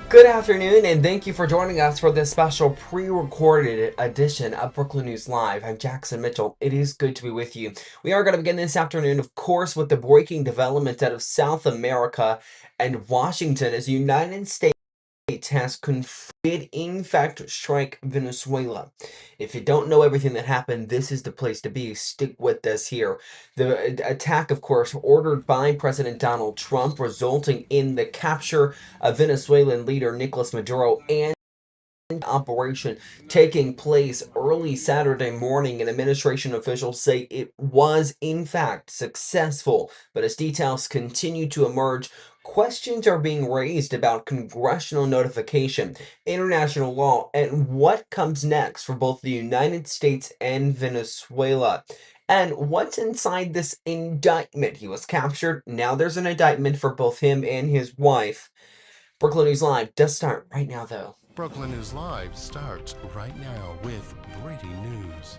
Good afternoon, and thank you for joining us for this special pre-recorded edition of Brooklyn News Live. I'm Jackson Mitchell. It is good to be with you. We are going to begin this afternoon, of course, with the breaking developments out of South America and Washington as the United States has confirmed in fact strike Venezuela. If you don't know everything that happened, this is the place to be. Stick with us here. The attack, of course, ordered by President Donald Trump, resulting in the capture of Venezuelan leader Nicolas Maduro and operation taking place early Saturday morning, and administration officials say it was in fact successful. But as details continue to emerge, questions are being raised about congressional notification, international law, and what comes next for both the United States and Venezuela. And what's inside this indictment? He was captured. Now there's an indictment for both him and his wife. Brooklyn News Live does start right now, though. Brooklyn News Live starts right now with breaking news.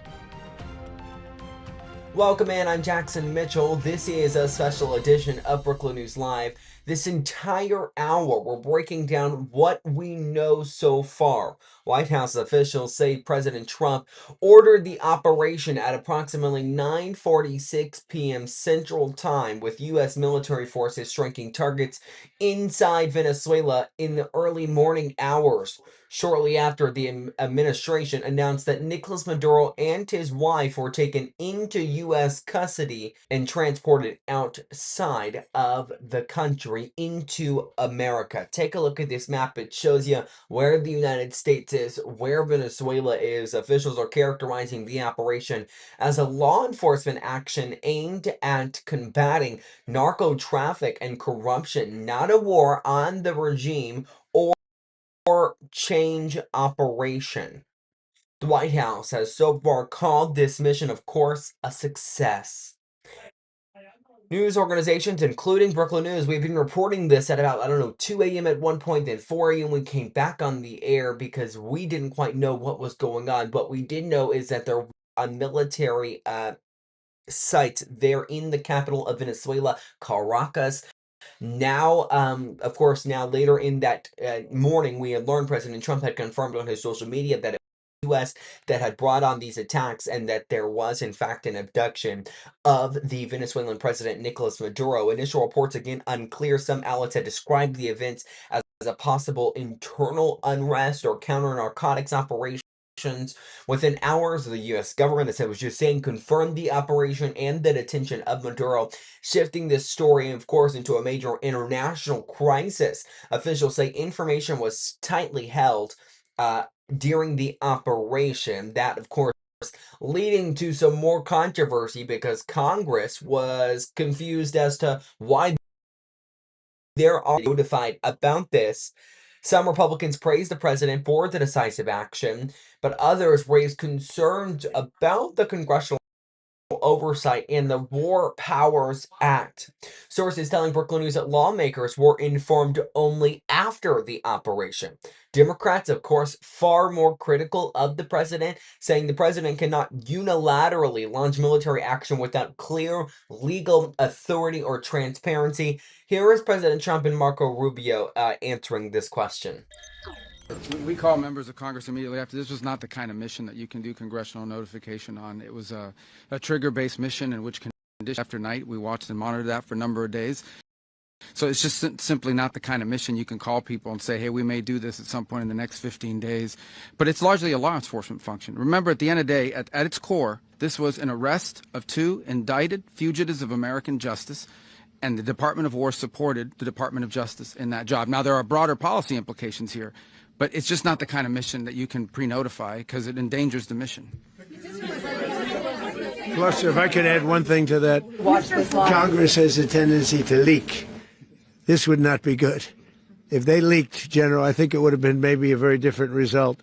Welcome in, I'm Jackson Mitchell. This is a special edition of Brooklyn News Live. This entire hour, we're breaking down what we know so far. White House officials say President Trump ordered the operation at approximately 9:46 p.m. Central Time, with U.S. military forces striking targets inside Venezuela in the early morning hours. Shortly after, the administration announced that Nicolas Maduro and his wife were taken into U.S. custody and transported outside of the country into America. Take a look at this map. It shows you where the United States is, where Venezuela is. Officials are characterizing the operation as a law enforcement action aimed at combating narco traffic and corruption, not a war on the regime or change operation. The White House has so far called this mission, of course, a success. News organizations, including Brooklyn News, we've been reporting this at about, 2 a.m. at one point, then 4 a.m. we came back on the air because we didn't quite know what was going on. What we did know is that there were military sites there in the capital of Venezuela, Caracas. Now, of course, now later in that morning, we had learned President Trump had confirmed on his social media that it was the U.S. that had brought on these attacks, and that there was, in fact, an abduction of the Venezuelan president, Nicolas Maduro. Initial reports, again, unclear. Some outlets had described the events as a possible internal unrest or counter-narcotics operation. Within hours, the U.S. government, as I was just saying, confirmed the operation and the detention of Maduro, shifting this story, of course, into a major international crisis. Officials say information was tightly held during the operation. That, of course, leading to some more controversy because Congress was confused as to why there are notified about this. Some Republicans praised the president for the decisive action, but others raised concerns about the congressional oversight in the War Powers Act. Sources telling Brookland News that lawmakers were informed only after the operation. Democrats, of course, far more critical of the president, saying the president cannot unilaterally launch military action without clear legal authority or transparency. Here is President Trump and Marco Rubio answering this question. We called members of Congress immediately after. This was not the kind of mission that you can do congressional notification on. It was a trigger-based mission in which condition after night we watched and monitored that for a number of days. So it's just simply not the kind of mission you can call people and say, hey, we may do this at some point in the next 15 days. But it's largely a law enforcement function. Remember, at the end of the day, at its core, this was an arrest of two indicted fugitives of American justice, and the Department of War supported the Department of Justice in that job. Now, there are broader policy implications here, but it's just not the kind of mission that you can pre-notify because it endangers the mission. Plus, if I could add one thing to that, Congress has a tendency to leak. This would not be good. If they leaked, General, I think it would have been maybe a very different result.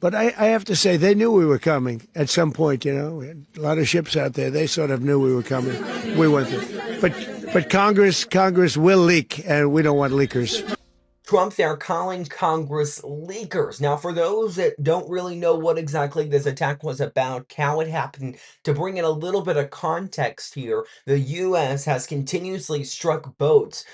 But I have to say, they knew we were coming at some point, We had a lot of ships out there. They sort of knew we were coming. We went there. But Congress will leak, and we don't want leakers. Trump there calling Congress leakers. Now, for those that don't really know what exactly this attack was about, how it happened, to bring in a little bit of context here, the U.S. has continuously struck boats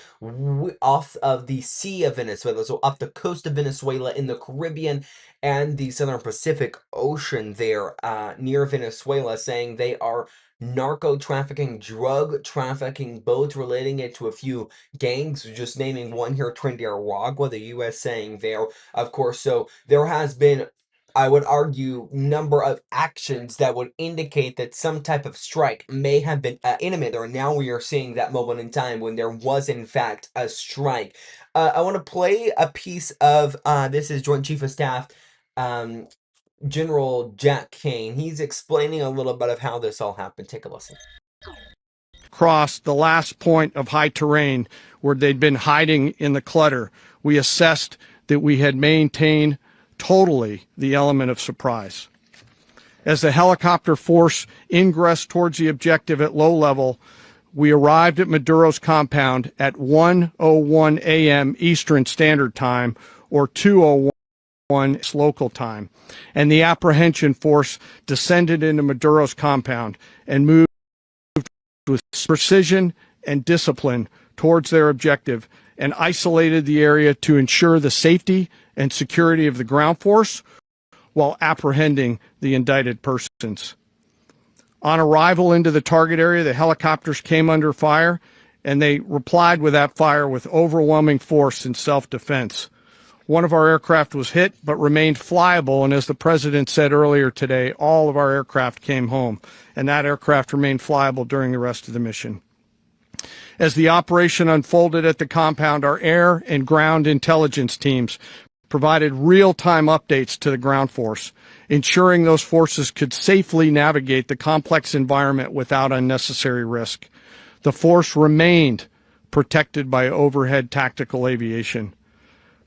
off of the Sea of Venezuela, so off the coast of Venezuela in the Caribbean and the Southern Pacific Ocean there near Venezuela, saying they are narco trafficking, drug trafficking boats, relating it to a few gangs, just naming one here, Trinidad, the U.S. saying there, of course. So there has been, I would argue, number of actions that would indicate that some type of strike may have been imminent, or now we are seeing that moment in time when there was in fact a strike. I want to play a piece of, this is Joint Chief of Staff, um, General Jack Kane. He's explaining a little bit of how this all happened. Take a listen. Crossed the last point of high terrain where they'd been hiding in the clutter, we assessed that we had maintained totally the element of surprise. As the helicopter force ingressed towards the objective at low level, we arrived at Maduro's compound at 1:01 a.m. Eastern Standard Time, or 2:01 local time, and the apprehension force descended into Maduro's compound and moved with precision and discipline towards their objective and isolated the area to ensure the safety and security of the ground force while apprehending the indicted persons. On arrival into the target area, the helicopters came under fire, and they replied with that fire with overwhelming force in self-defense. One of our aircraft was hit but remained flyable, and as the president said earlier today, all of our aircraft came home, and that aircraft remained flyable during the rest of the mission. As the operation unfolded at the compound, our air and ground intelligence teams provided real-time updates to the ground force, ensuring those forces could safely navigate the complex environment without unnecessary risk. The force remained protected by overhead tactical aviation.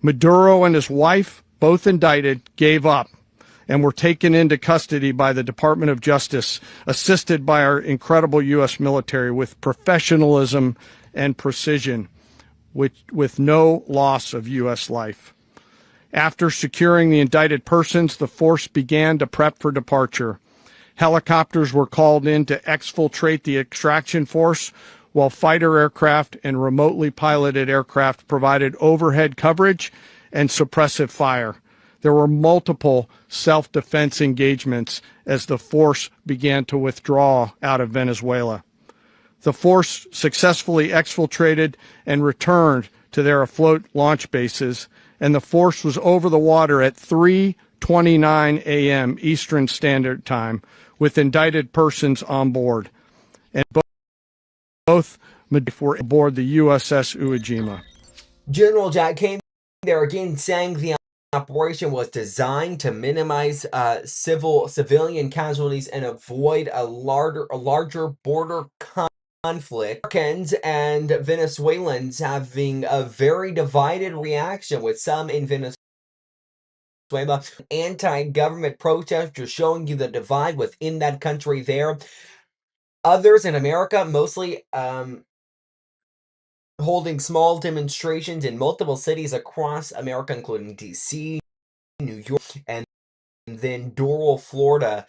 Maduro and his wife, both indicted, gave up and were taken into custody by the Department of Justice, assisted by our incredible U.S. military with professionalism and precision, with no loss of U.S. life. After securing the indicted persons, the force began to prep for departure. Helicopters were called in to exfiltrate the extraction force, while fighter aircraft and remotely piloted aircraft provided overhead coverage and suppressive fire. There were multiple self-defense engagements as the force began to withdraw out of Venezuela. The force successfully exfiltrated and returned to their afloat launch bases, and the force was over the water at 3:29 a.m. Eastern Standard Time with indicted persons on board. And both were aboard the USS Iwo Jima. General Jack Kane there again saying the operation was designed to minimize civilian casualties and avoid a larger border conflict. Americans and Venezuelans having a very divided reaction, with some in Venezuela anti-government protesters, showing you the divide within that country there. Others in America, mostly holding small demonstrations in multiple cities across America, including D.C., New York, and then Doral, Florida,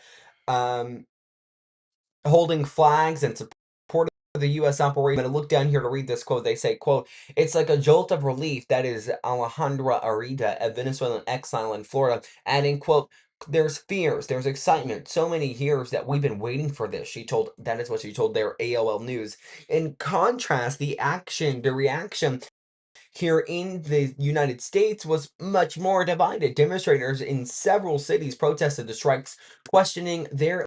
holding flags and supporting the U.S. operation. I'm going to look down here to read this quote. They say, quote, "It's like a jolt of relief." That is Alejandra Arita, a Venezuelan exile in Florida, adding, quote, "There's fears, there's excitement. So many years that we've been waiting for this." That is what she told their AOL News. In contrast, the reaction here in the United States was much more divided. Demonstrators in several cities protested the strikes, questioning their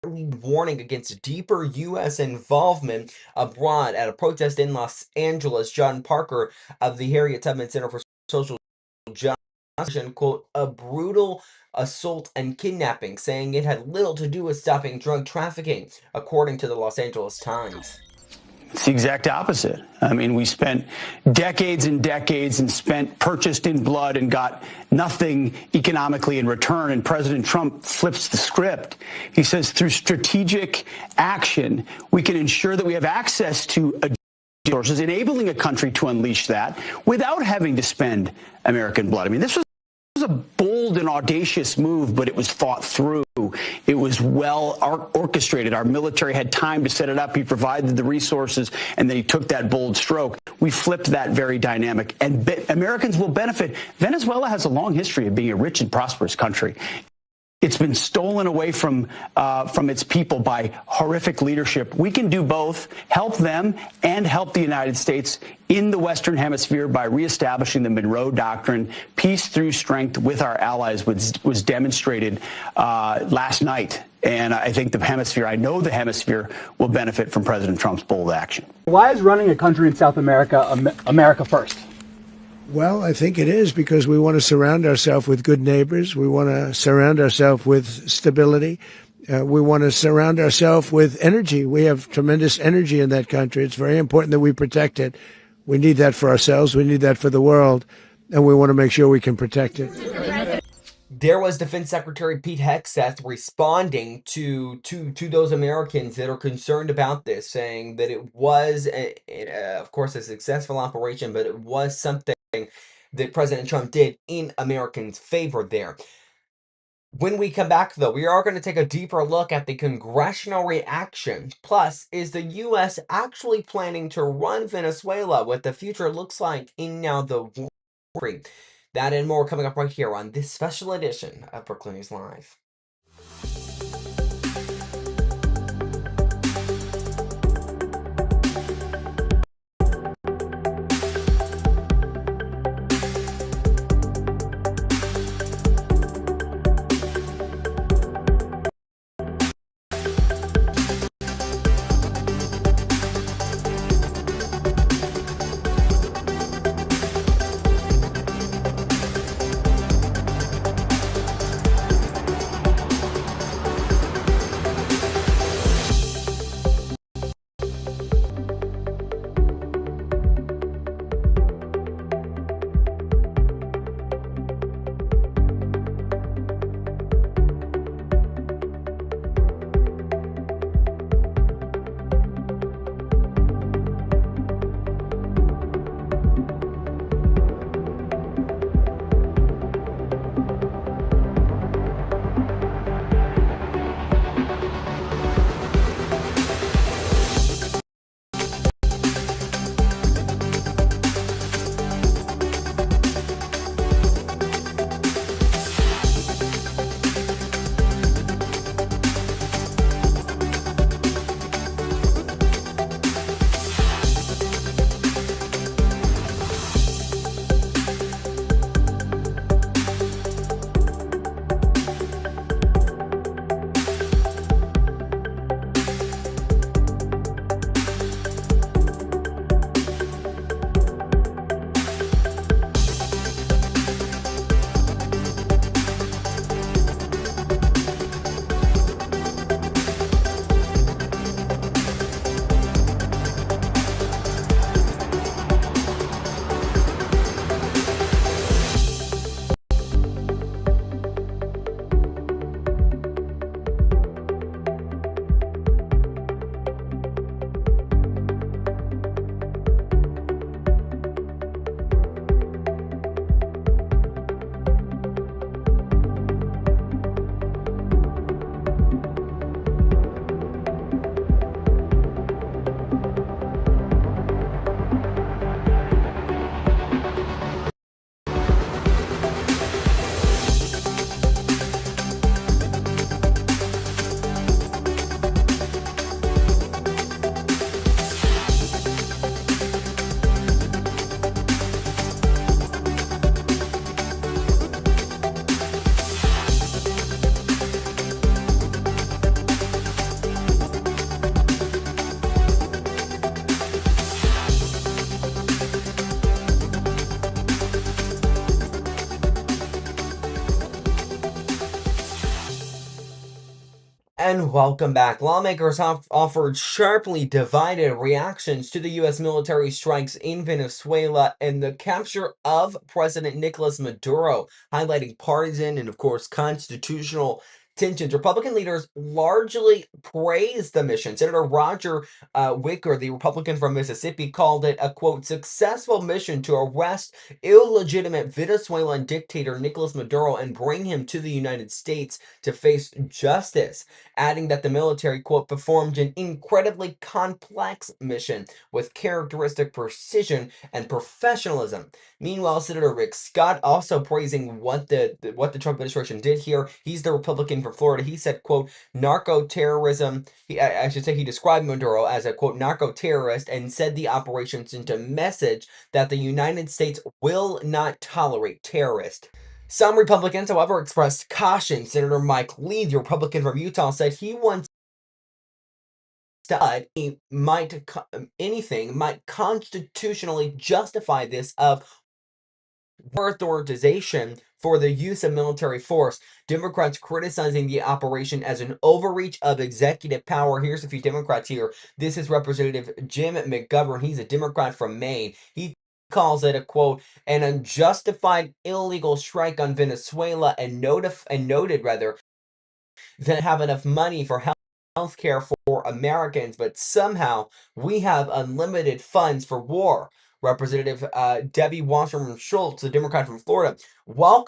warning against deeper U.S. involvement abroad. At a protest in Los Angeles, John Parker of the Harriet Tubman Center for Social Justice, quote, "a brutal assault and kidnapping," saying it had little to do with stopping drug trafficking, according to the Los Angeles Times. It's the exact opposite. I mean, we spent decades and decades and purchased in blood and got nothing economically in return. And President Trump flips the script. He says through strategic action, we can ensure that we have access to a resources, enabling a country to unleash that without having to spend American blood. I mean, this was a bold and audacious move, but it was thought through. It was well orchestrated. Our military had time to set it up. He provided the resources, and then he took that bold stroke. We flipped that very dynamic, and Americans will benefit. Venezuela has a long history of being a rich and prosperous country. It's been stolen away from its people by horrific leadership. We can do both, help them and help the United States in the Western Hemisphere by reestablishing the Monroe Doctrine. Peace through strength with our allies was demonstrated last night. And I think I know the hemisphere will benefit from President Trump's bold action. Why is running a country in South America America first? Well, I think it is because we want to surround ourselves with good neighbors. We want to surround ourselves with stability. We want to surround ourselves with energy. We have tremendous energy in that country. It's very important that we protect it. We need that for ourselves. We need that for the world. And we want to make sure we can protect it. There was Defense Secretary Pete Hegseth responding to those Americans that are concerned about this, saying that it was, of course, a successful operation, but it was something that President Trump did in Americans' favor there. When we come back, though, we are going to take a deeper look at the congressional reaction. Plus, is the U.S. actually planning to run Venezuela? What the future looks like in now the war? That and more coming up right here on this special edition of Brookland News Live. And welcome back. Lawmakers have offered sharply divided reactions to the U.S. military strikes in Venezuela and the capture of President Nicolas Maduro, highlighting partisan and, of course, constitutional tensions. Republican leaders largely praised the mission. Senator Roger Wicker, the Republican from Mississippi, called it a, quote, successful mission to arrest illegitimate Venezuelan dictator Nicolas Maduro and bring him to the United States to face justice, adding that the military, quote, performed an incredibly complex mission with characteristic precision and professionalism. Meanwhile, Senator Rick Scott also praising what the Trump administration did here. He's the Republican from Florida. He said, quote, narco terrorism. I should say he described Maduro as a, quote, narco terrorist and said the operation sent a message that the United States will not tolerate terrorists. Some Republicans, however, expressed caution. Senator Mike Lee, the Republican from Utah, said he wants anything might constitutionally justify this of authorization for the use of military force. Democrats criticizing the operation as an overreach of executive power. Here's a few Democrats here. This is Representative Jim McGovern. He's a Democrat from Maine. He calls it a, quote, an unjustified illegal strike on Venezuela and noted that have enough money for health care for Americans, but somehow we have unlimited funds for war. Representative Debbie Wasserman Schultz, a Democrat from Florida, welcomed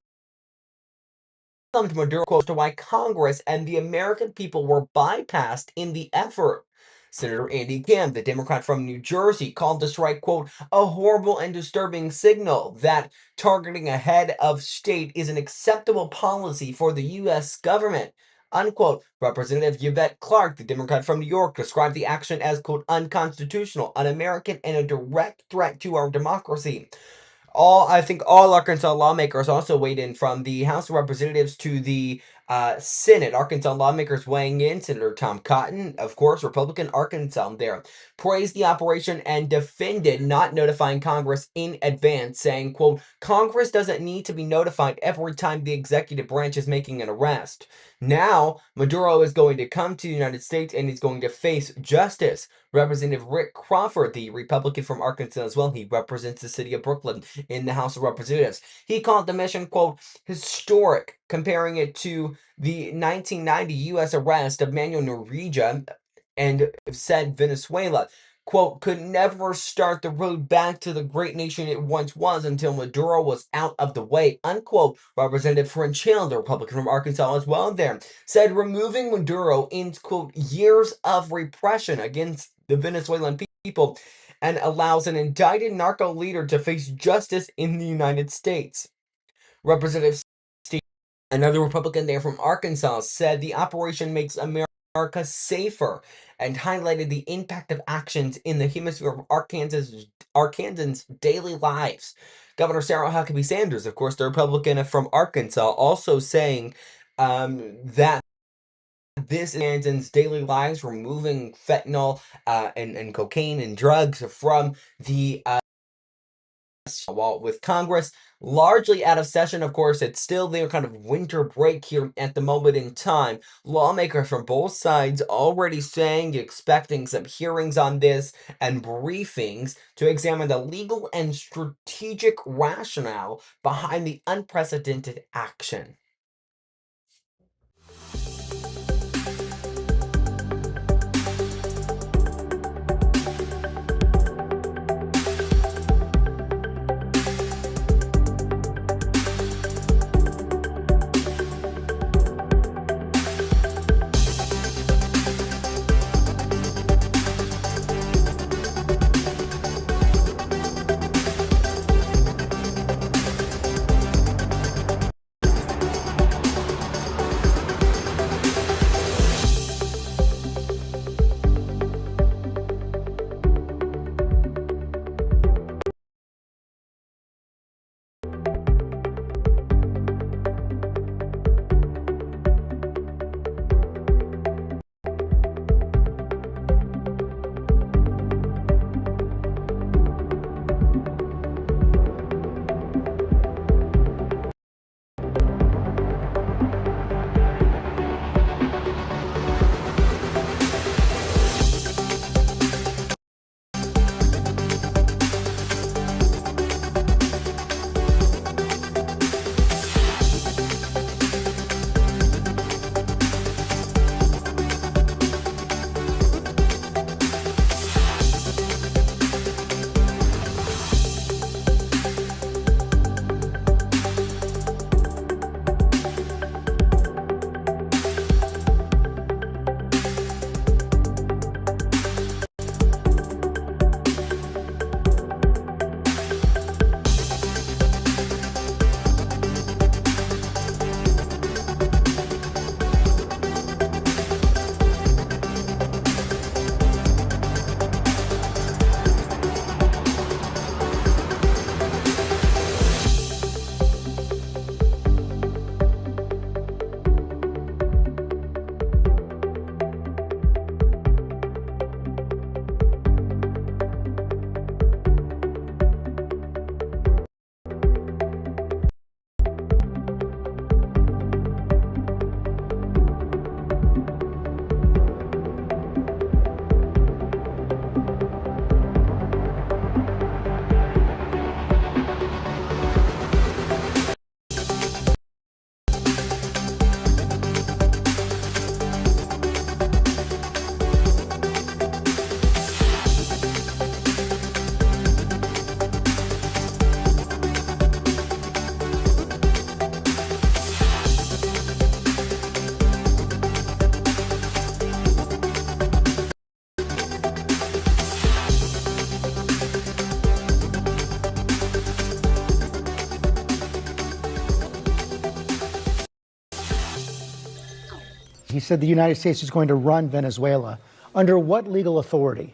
Maduro, quote, to why Congress and the American people were bypassed in the effort. Senator Andy Kim, the Democrat from New Jersey, called the strike, quote, a horrible and disturbing signal that targeting a head of state is an acceptable policy for the U.S. government, unquote. Representative Yvette Clarke, the Democrat from New York, described the action as, quote, unconstitutional, un-American, and a direct threat to our democracy. I think all Arkansas lawmakers also weighed in, from the House of Representatives to the Senate. Arkansas lawmakers weighing in. Senator Tom Cotton, of course, Republican Arkansas there, praised the operation and defended not notifying Congress in advance, saying, quote, Congress doesn't need to be notified every time the executive branch is making an arrest. Now, Maduro is going to come to the United States and he's going to face justice. Representative Rick Crawford, the Republican from Arkansas as well, he represents the city of Brookland in the House of Representatives. He called the mission, quote, historic, comparing it to the 1990 U.S. arrest of Manuel Noriega, and said Venezuela, quote, could never start the road back to the great nation it once was until Maduro was out of the way, unquote. Representative French Hill, the Republican from Arkansas as well there, said removing Maduro ends, quote, years of repression against the Venezuelan people and allows an indicted narco leader to face justice in the United States. Representative Steve, another Republican there from Arkansas, said the operation makes America safer and highlighted the impact of actions in the hemisphere of Arkansans' daily lives. Governor Sarah Huckabee Sanders, of course, the Republican from Arkansas, also saying that this is Arkansans' daily lives, removing fentanyl and cocaine and drugs from the while with Congress largely out of session. Of course, it's still their kind of winter break here at the moment in time. Lawmakers from both sides already saying, expecting some hearings on this and briefings to examine the legal and strategic rationale behind the unprecedented action. He said the United States is going to run Venezuela. Under what legal authority?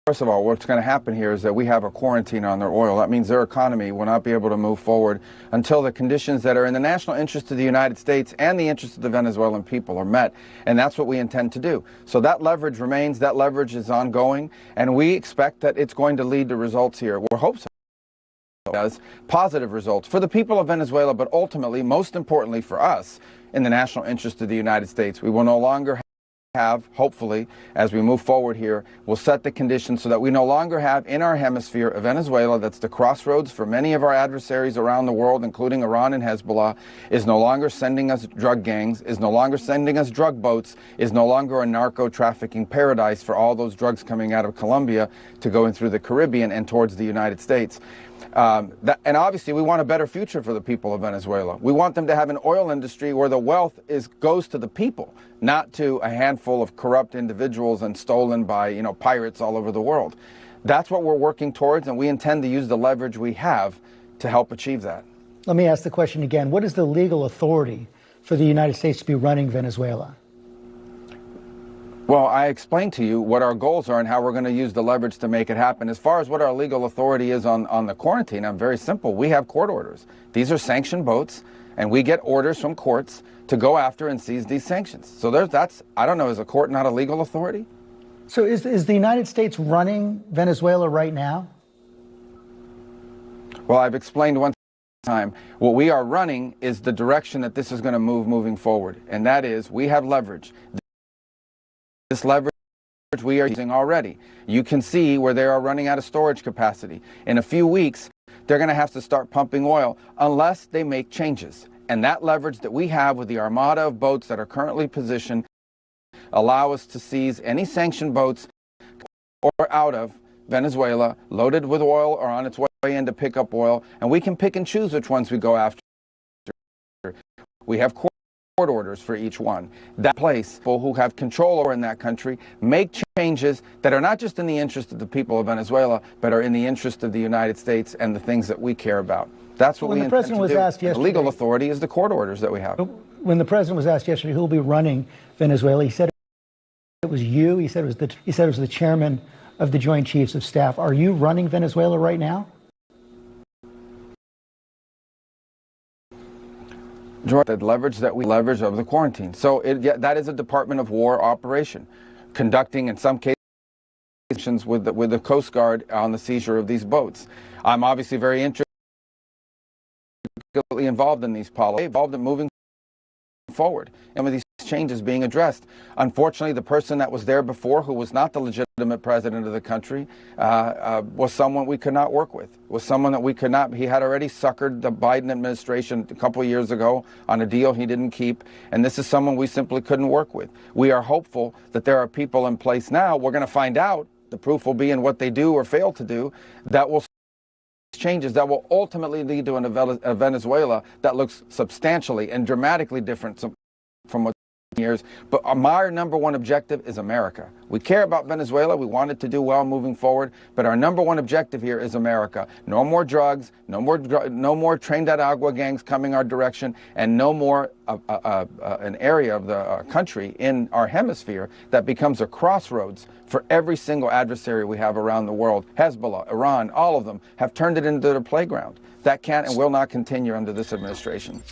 First of all, what's going to happen here is that we have a quarantine on their oil. That means their economy will not be able to move forward until the conditions that are in the national interest of the United States and the interest of the Venezuelan people are met. And that's what we intend to do. So that leverage remains, that leverage is ongoing, and we expect that it's going to lead to results here. We're hopeful it does, positive results for the people of Venezuela, but ultimately, most importantly for us, in the national interest of the United States. We will no longer have, hopefully, as we move forward here, will set the conditions so that we no longer have in our hemisphere a Venezuela that's the crossroads for many of our adversaries around the world, including Iran and Hezbollah, is no longer sending us drug gangs, is no longer sending us drug boats, is no longer a narco-trafficking paradise for all those drugs coming out of Colombia to go in through the Caribbean and towards the United States. And obviously, we want a better future for the people of Venezuela. We want them to have an oil industry where the wealth goes to the people, not to a handful of corrupt individuals and stolen by, pirates all over the world. That's what we're working towards, and we intend to use the leverage we have to help achieve that. Let me ask the question again. What is the legal authority for the United States to be running Venezuela? Well, I explained to you what our goals are and how we're going to use the leverage to make it happen. As far as what our legal authority is on the quarantine, I'm very simple. We have court orders. These are sanctioned boats, and we get orders from courts to go after and seize these sanctions. So I don't know, is a court not a legal authority? So is the United States running Venezuela right now? Well, I've explained one time. What we are running is the direction that this is going to moving forward, and that is we have leverage. This leverage we are using already. You can see where they are running out of storage capacity. In a few weeks, they're going to have to start pumping oil unless they make changes. And that leverage that we have with the armada of boats that are currently positioned allow us to seize any sanctioned boats or out of Venezuela loaded with oil or on its way in to pick up oil. And we can pick and choose which ones we go after. We have court orders for each one. That place, people who have control over in that country, make changes that are not just in the interest of the people of Venezuela, but are in the interest of the United States and the things that we care about. That's what we intend to do. The legal authority is the court orders that we have. When the president was asked yesterday who will be running Venezuela, he said it was you. He said it was the chairman of the Joint Chiefs of Staff. Are you running Venezuela right now? The leverage that we leverage of the quarantine. So that is a Department of War operation, conducting in some cases with the Coast Guard on the seizure of these boats. I'm obviously very interested, involved in these policies, involved in moving forward and with these changes being addressed. Unfortunately, the person that was there before, who was not the legitimate president of the country, was someone we could not work with, was someone that we could not. He had already suckered the Biden administration a couple of years ago on a deal he didn't keep, and this is someone we simply couldn't work with. We are hopeful that there are people in place now. We're going to find out. The proof will be in what they do or fail to do that will changes that will ultimately lead to a Venezuela that looks substantially and dramatically different from what years. But our number one objective is America. We care about Venezuela. We want it to do well moving forward. But our number one objective here is America. No more drugs, no more train-de-agua gangs coming our direction, and no more an area of the country in our hemisphere that becomes a crossroads for every single adversary we have around the world. Hezbollah, Iran, all of them have turned it into their playground. That can't and will not continue under this administration.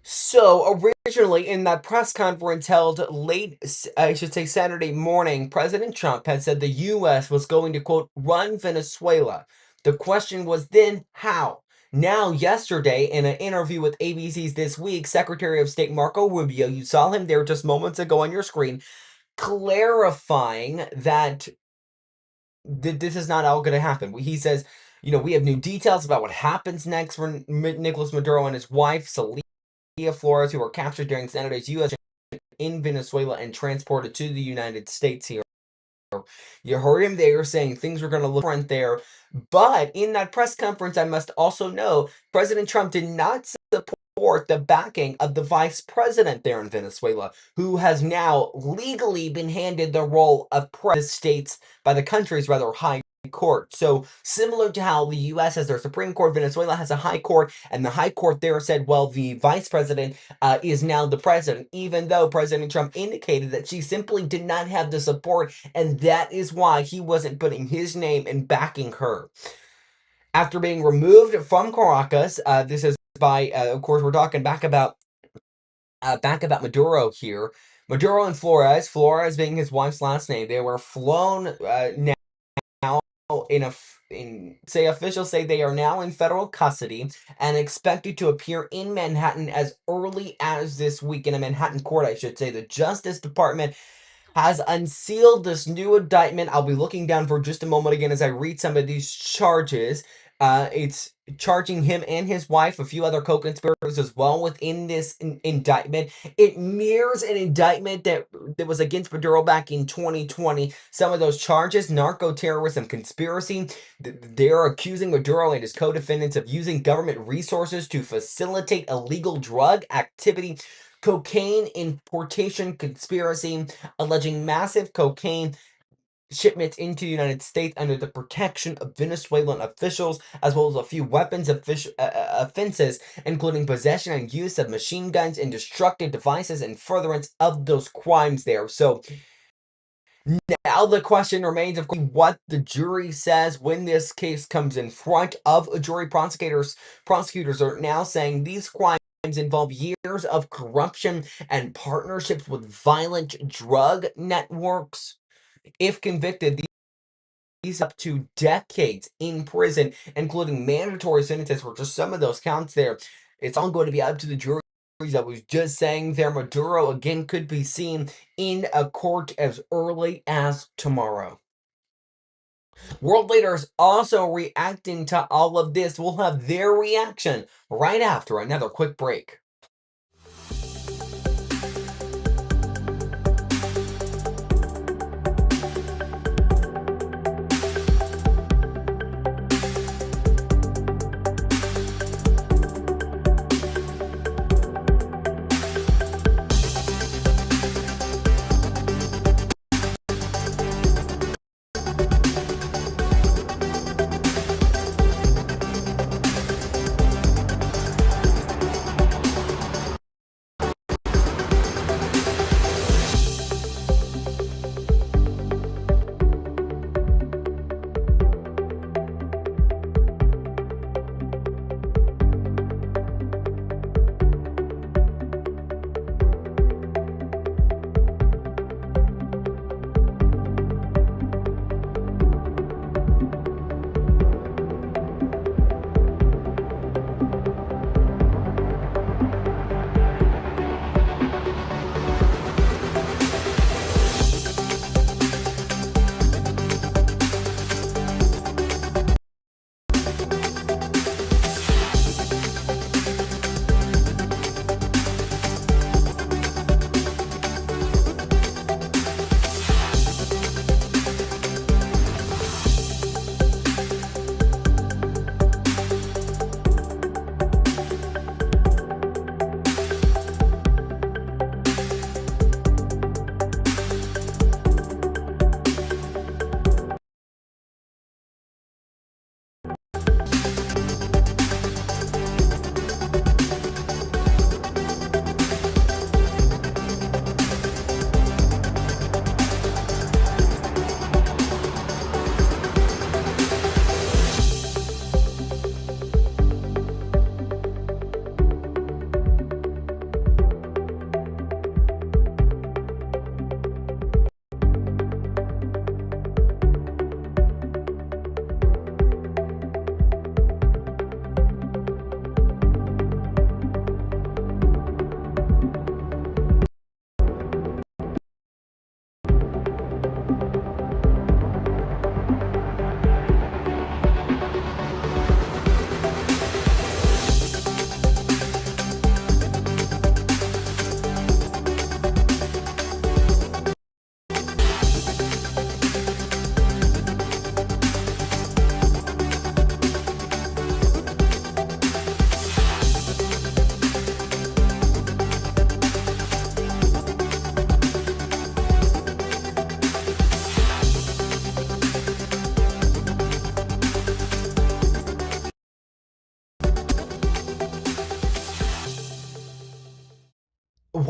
So originally in that press conference held Saturday morning, President Trump had said the U.S. was going to, quote, run Venezuela. The question was then how? Now, yesterday, in an interview with ABC's This Week, Secretary of State Marco Rubio, you saw him there just moments ago on your screen, clarifying that this is not all going to happen. He says, we have new details about what happens next for Nicolas Maduro and his wife, Celia Flores, who were captured during Saturday's U.S. in Venezuela and transported to the United States here. You heard him there saying things were going to look different there. But in that press conference, I must also know, President Trump did not support the backing of the vice president there in Venezuela, who has now legally been handed the role of president by the country's rather high court. So similar to how the US has their Supreme Court, Venezuela has a high court, and the high court there said, well, the vice president is now the president, even though President Trump indicated that she simply did not have the support, and that is why he wasn't putting his name and backing her. After being removed from Caracas, this is by, of course, we're talking back about Maduro here. Maduro and Flores being his wife's last name, they were flown now officials say they are now in federal custody and expected to appear in Manhattan as early as this week. In a Manhattan court, I should say. The Justice Department has unsealed this new indictment. I'll be looking down for just a moment again as I read some of these charges. It's charging him and his wife, a few other co-conspirators as well within this indictment. It mirrors an indictment that was against Maduro back in 2020. Some of those charges, narco-terrorism, conspiracy, they're accusing Maduro and his co-defendants of using government resources to facilitate illegal drug activity, cocaine importation conspiracy, alleging massive cocaine shipments into the United States under the protection of Venezuelan officials, as well as a few weapons offenses, including possession and use of machine guns and destructive devices in furtherance of those crimes there. So now the question remains, of course, what the jury says when this case comes in front of a jury. Prosecutors are now saying these crimes involve years of corruption and partnerships with violent drug networks. If convicted, these up to decades in prison, including mandatory sentences for just some of those counts there. It's all going to be up to the jury. I was just saying there, Maduro again could be seen in a court as early as tomorrow. World leaders also reacting to all of this. We'll have their reaction right after another quick break.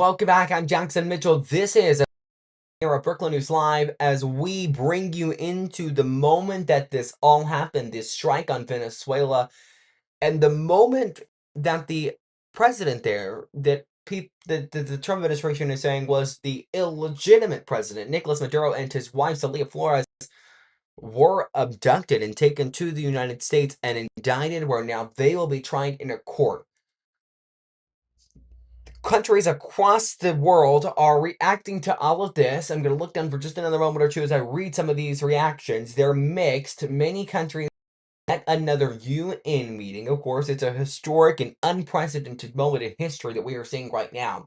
Welcome back. I'm Jackson Mitchell. This is here at Brookland News Live as we bring you into the moment that this all happened, this strike on Venezuela, and the moment that the president there, that the Trump administration is saying was the illegitimate president, Nicolas Maduro, and his wife, Celia Flores, were abducted and taken to the United States and indicted, where now they will be tried in a court. Countries across the world are reacting to all of this. I'm going to look down for just another moment or two as I read some of these reactions. They're mixed. Many countries at another UN meeting. Of course, it's a historic and unprecedented moment in history that we are seeing right now.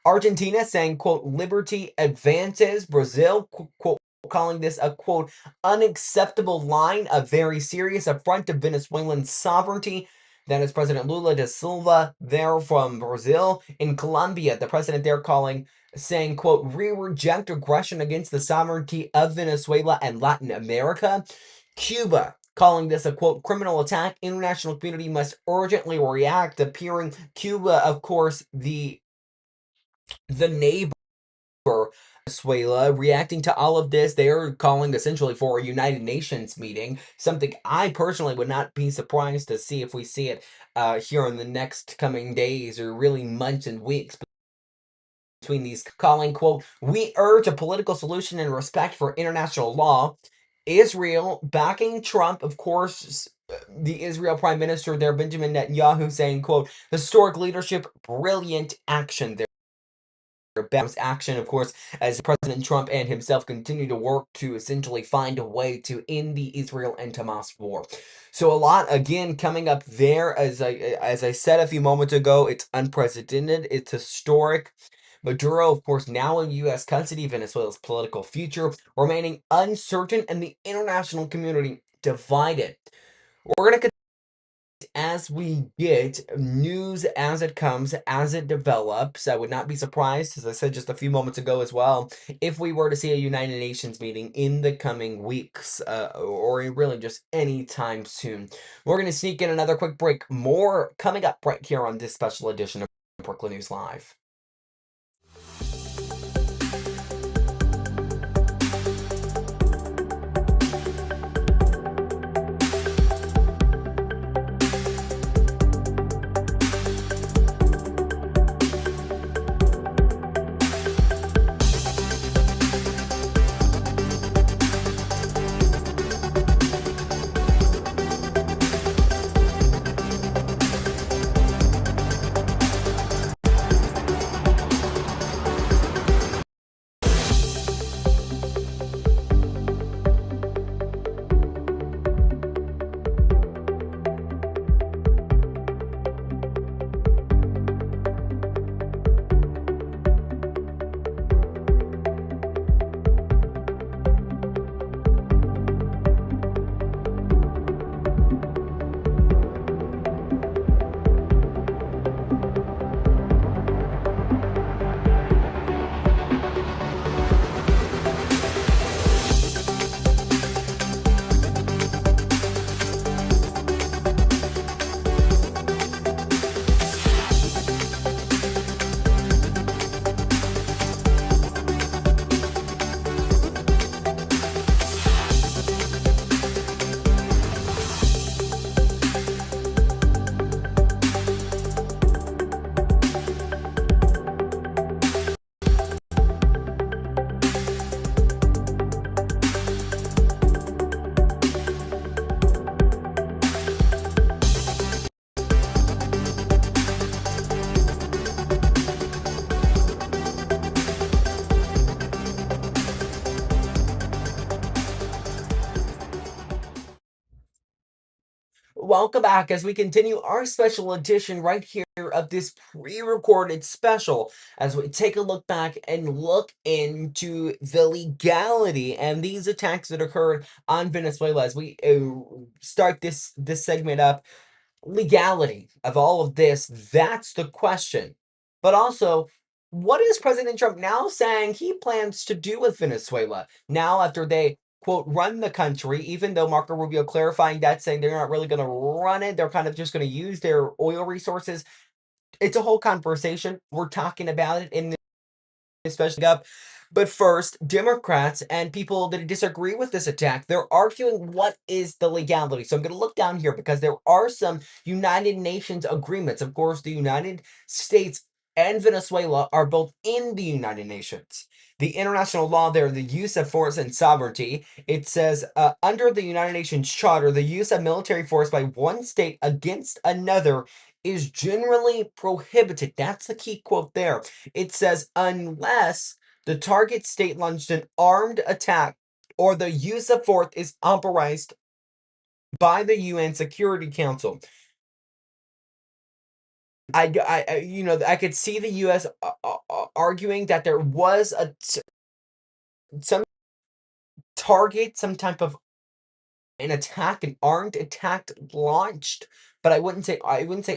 Argentina saying, quote, liberty advances. Brazil, quote, calling this a, quote, unacceptable line, a very serious affront to Venezuelan sovereignty. That is President Lula da Silva there from Brazil. In Colombia, the president there saying, quote, we reject aggression against the sovereignty of Venezuela and Latin America. Cuba, calling this a, quote, criminal attack. International community must urgently react. Appearing Cuba, of course, the neighbor Venezuela, reacting to all of this. They are calling essentially for a United Nations meeting, something I personally would not be surprised to see if we see it here in the next coming days or really months and weeks between these, calling, quote, we urge a political solution and respect for international law. Israel backing Trump, of course, the Israel Prime Minister there, Benjamin Netanyahu, saying, quote, historic leadership, brilliant action there. Action, of course, as President Trump and himself continue to work to essentially find a way to end the Israel and Hamas war. So a lot again coming up there. As I said a few moments ago, it's unprecedented, it's historic. Maduro, of course, now in U.S. custody. Venezuela's political future remaining uncertain, and the international community divided. We're going to, as we get news as it comes, as it develops. I would not be surprised, as I said just a few moments ago as well, if we were to see a United Nations meeting in the coming weeks, or really just any time soon. We're going to sneak in another quick break. More coming up right here on this special edition of Brookland News Live. Welcome back as we continue our special edition right here of this pre-recorded special as we take a look back and look into the legality and these attacks that occurred on Venezuela as we start this segment up. Legality of all of this, that's the question. But also, what is President Trump now saying he plans to do with Venezuela now after they, quote, run the country, even though Marco Rubio clarifying that, saying they're not really going to run it, they're kind of just going to use their oil resources. It's a whole conversation. We're talking about it in especially up. But first, Democrats and people that disagree with this attack, they're arguing what is the legality. So I'm going to look down here because there are some United Nations agreements. Of course, the United States and Venezuela are both in the United Nations. The international law there, the use of force and sovereignty, it says under the United Nations Charter, the use of military force by one state against another is generally prohibited. That's the key quote there. It says, unless the target state launched an armed attack or the use of force is authorized by the UN Security Council. I could see the U.S. Arguing that there was some target, some type of an attack, an armed attack launched, but I wouldn't say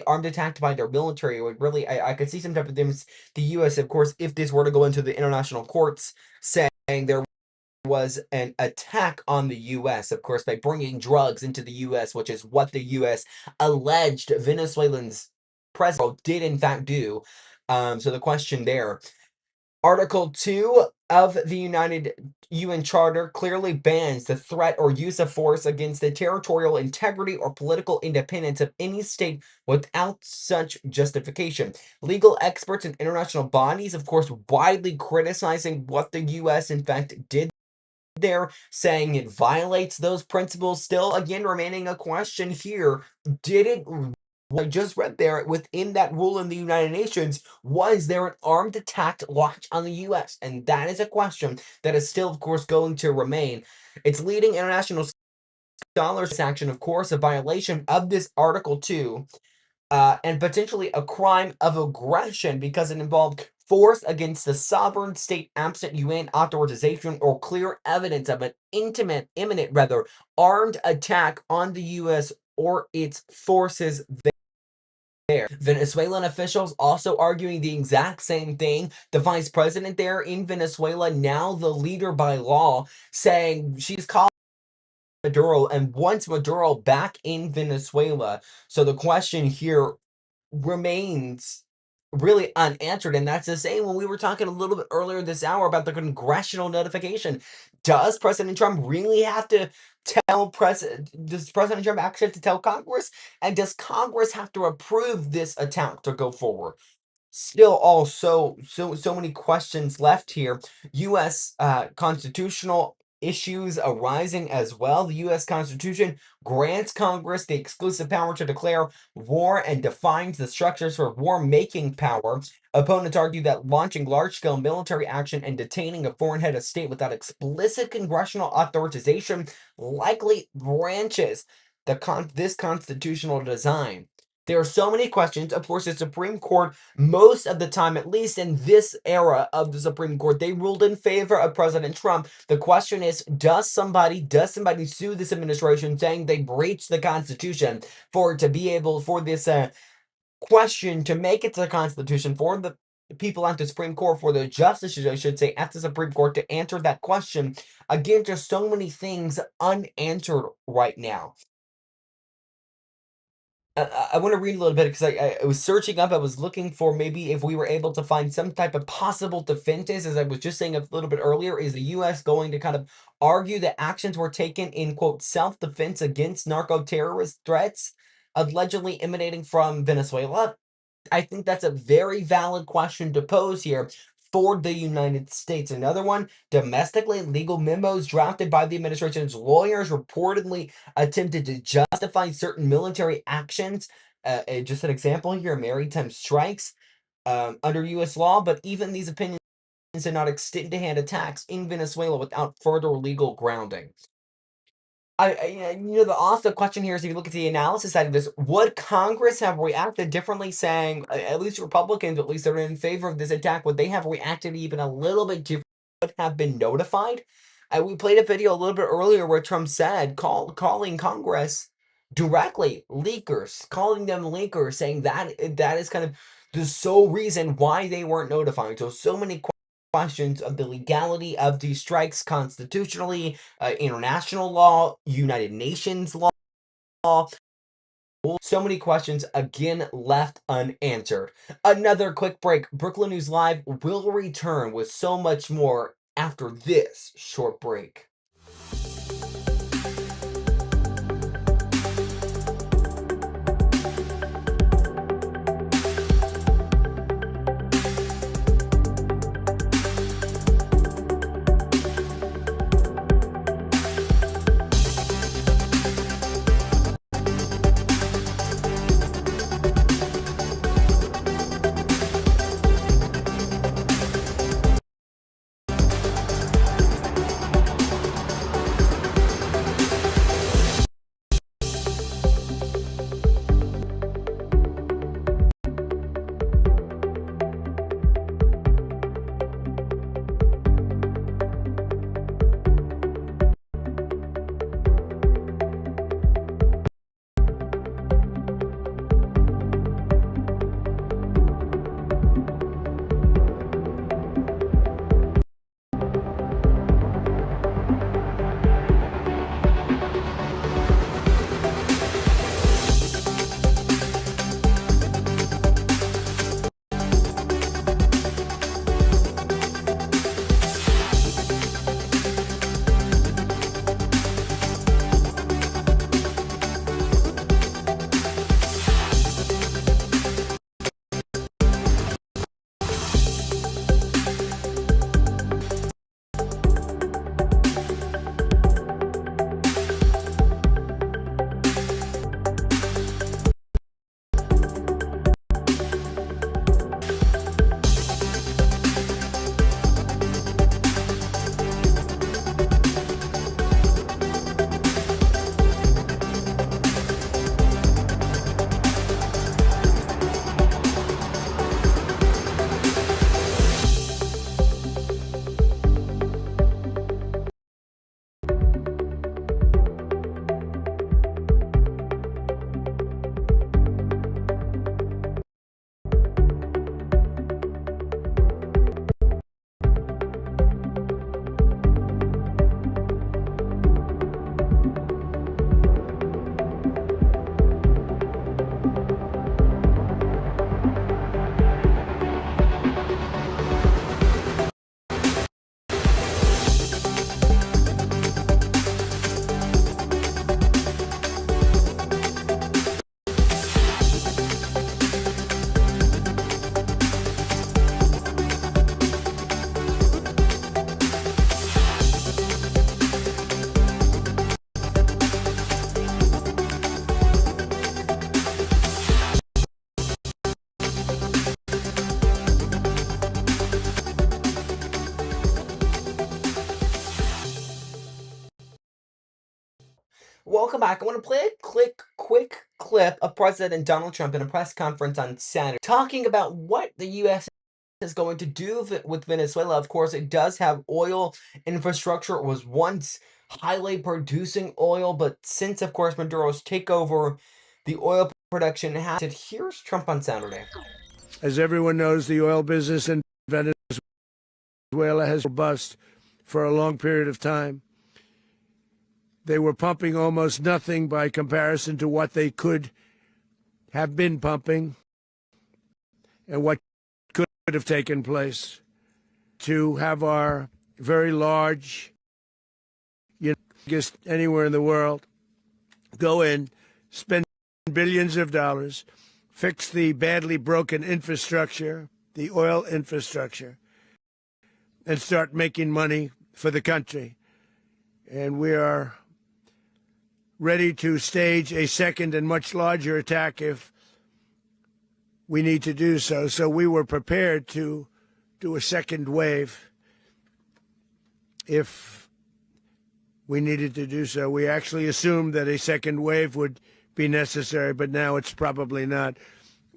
armed attack by their military. It would really, I could see some type of things. The U.S., of course, if this were to go into the international courts, saying there was an attack on the U.S., of course, by bringing drugs into the U.S., which is what the U.S. alleged Venezuelans president did in fact do. So the question there, Article 2 of the United UN Charter clearly bans the threat or use of force against the territorial integrity or political independence of any state without such justification. Legal experts and international bodies, of course, widely criticizing what the U.S. in fact did there, saying it violates those principles. Still, again, remaining a question here. Did it, what I just read there, within that rule in the United Nations, was there an armed attack launched on the U.S.? And that is a question that is still, of course, going to remain. It's leading international scholars action, of course, a violation of this Article 2 and potentially a crime of aggression because it involved force against the sovereign state absent UN authorization or clear evidence of an imminent armed attack on the U.S. or its forces there. Venezuelan officials also arguing the exact same thing. The vice president there in Venezuela, now the leader by law, saying she's called Maduro and wants Maduro back in Venezuela. So the question here remains really unanswered, and that's the same when we were talking a little bit earlier this hour about the congressional notification. Does President Trump really have to does President Trump actually have to tell Congress? And does Congress have to approve this attack to go forward? Still so many questions left here. U.S. Constitutional issues arising as well. The U.S. Constitution grants Congress the exclusive power to declare war and defines the structures for war-making power. Opponents argue that launching large-scale military action and detaining a foreign head of state without explicit congressional authorization likely branches this constitutional design. There are so many questions. Of course, the Supreme Court, most of the time, at least in this era of the Supreme Court, they ruled in favor of President Trump. The question is, does somebody sue this administration saying they breached the Constitution for it to be able, for this question to make it to the Constitution, for the people at the Supreme Court, for the justices, I should say, at the Supreme Court to answer that question? Again, just so many things unanswered right now. I want to read a little bit because I was searching up. I was looking for maybe if we were able to find some type of possible defenses. As I was just saying a little bit earlier, is the U.S. going to kind of argue that actions were taken in, quote, self-defense against narco-terrorist threats allegedly emanating from Venezuela? I think that's a very valid question to pose here for the United States. Another one, domestically, legal memos drafted by the administration's lawyers reportedly attempted to justify certain military actions. Just an example here, maritime strikes under U.S. law, but even these opinions did not extend to hand attacks in Venezuela without further legal grounding. The also question here is, if you look at the analysis side of this, would Congress have reacted differently, saying, at least Republicans, at least they're in favor of this attack, would they have reacted even a little bit different, would have been notified? We played a video a little bit earlier where Trump said, calling Congress directly leakers, calling them leakers, saying that is kind of the sole reason why they weren't notified. So many questions of the legality of these strikes constitutionally, international law, United Nations law, So many questions again left unanswered. Another quick break. Brooklyn News Live will return with so much more after this short break. Welcome back. I want to play a quick clip of President Donald Trump in a press conference on Saturday talking about what the U.S. is going to do with Venezuela. Of course, it does have oil infrastructure. It was once highly producing oil, but since, of course, Maduro's takeover, the oil production has. Here's Trump on Saturday. As everyone knows, the oil business in Venezuela has been robust for a long period of time. They were pumping almost nothing by comparison to what they could have been pumping and what could have taken place. To have our very large, biggest anywhere in the world, go in, spend billions of dollars, fix the badly broken infrastructure, the oil infrastructure, and start making money for the country. And we are ready to stage a second and much larger attack if we need to do so. So we were prepared to do a second wave if we needed to do so. We actually assumed that a second wave would be necessary, but now it's probably not.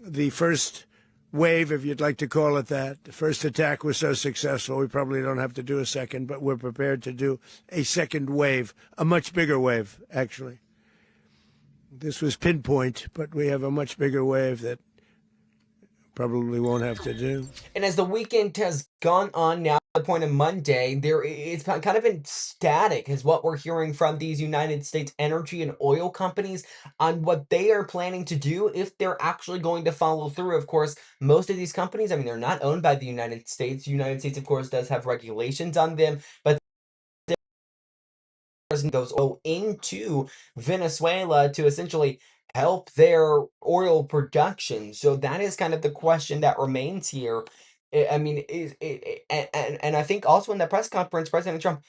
The first wave, if you'd like to call it that, the first attack was so successful, we probably don't have to do a second, but we're prepared to do a second wave, a much bigger wave, actually. This was pinpoint, but we have a much bigger wave that probably won't have to do. And as the weekend has gone on now, point of Monday, it's kind of been static, is what we're hearing from these United States energy and oil companies on what they are planning to do if they're actually going to follow through. Of course, most of these companies, I mean, they're not owned by the United States. The United States, of course, does have regulations on them, but goes oil into Venezuela to essentially help their oil production. So that is kind of the question that remains here. I mean, is it, and I think also in the press conference, President Trump,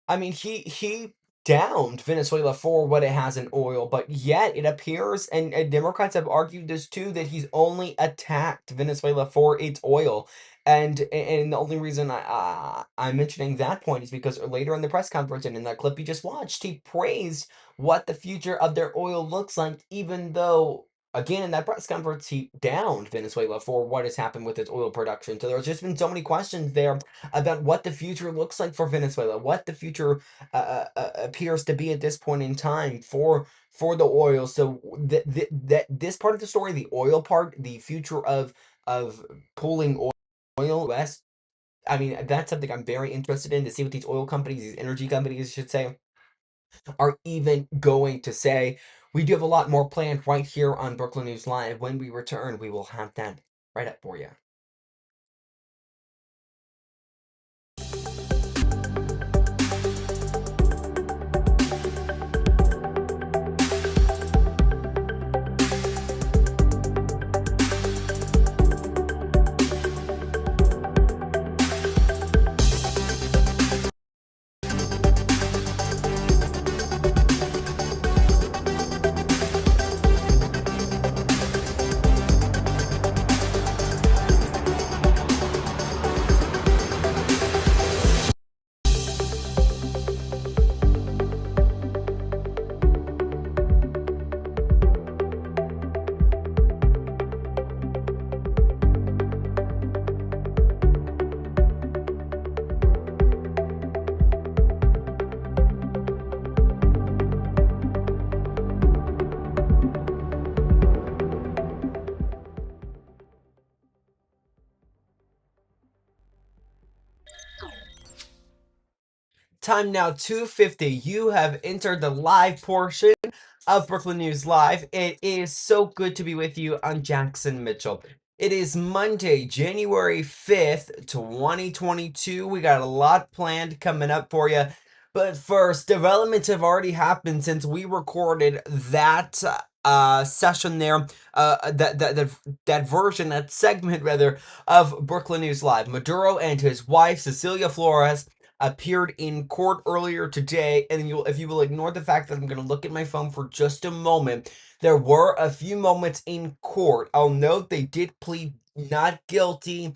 I mean, he downed Venezuela for what it has in oil, but yet it appears, and Democrats have argued this too, that he's only attacked Venezuela for its oil. And the only reason I'm mentioning that point is because later in the press conference and in that clip you just watched, he praised what the future of their oil looks like, even though, again, in that press conference, he downed Venezuela for what has happened with its oil production. So there's just been so many questions there about what the future looks like for Venezuela, what the future appears to be at this point in time for the oil. So that this part of the story, the oil part, the future of pulling oil west. I mean, that's something I'm very interested in to see what these oil companies, these energy companies, I should say, are even going to say. We do have a lot more planned right here on Brooklyn News Live. When we return, we will have that right up for you. Time now 2:50. You have entered the live portion of Brooklyn News Live. It is so good to be with you. I'm Jackson Mitchell. It is Monday, January 5th, 2022. We got a lot planned coming up for you. But first, developments have already happened since we recorded that session there, that version, that segment rather, of Brooklyn News Live. Maduro and his wife, Cecilia Flores, appeared in court earlier today, and if you will ignore the fact that I'm going to look at my phone for just a moment, there were a few moments in court. I'll note they did plead not guilty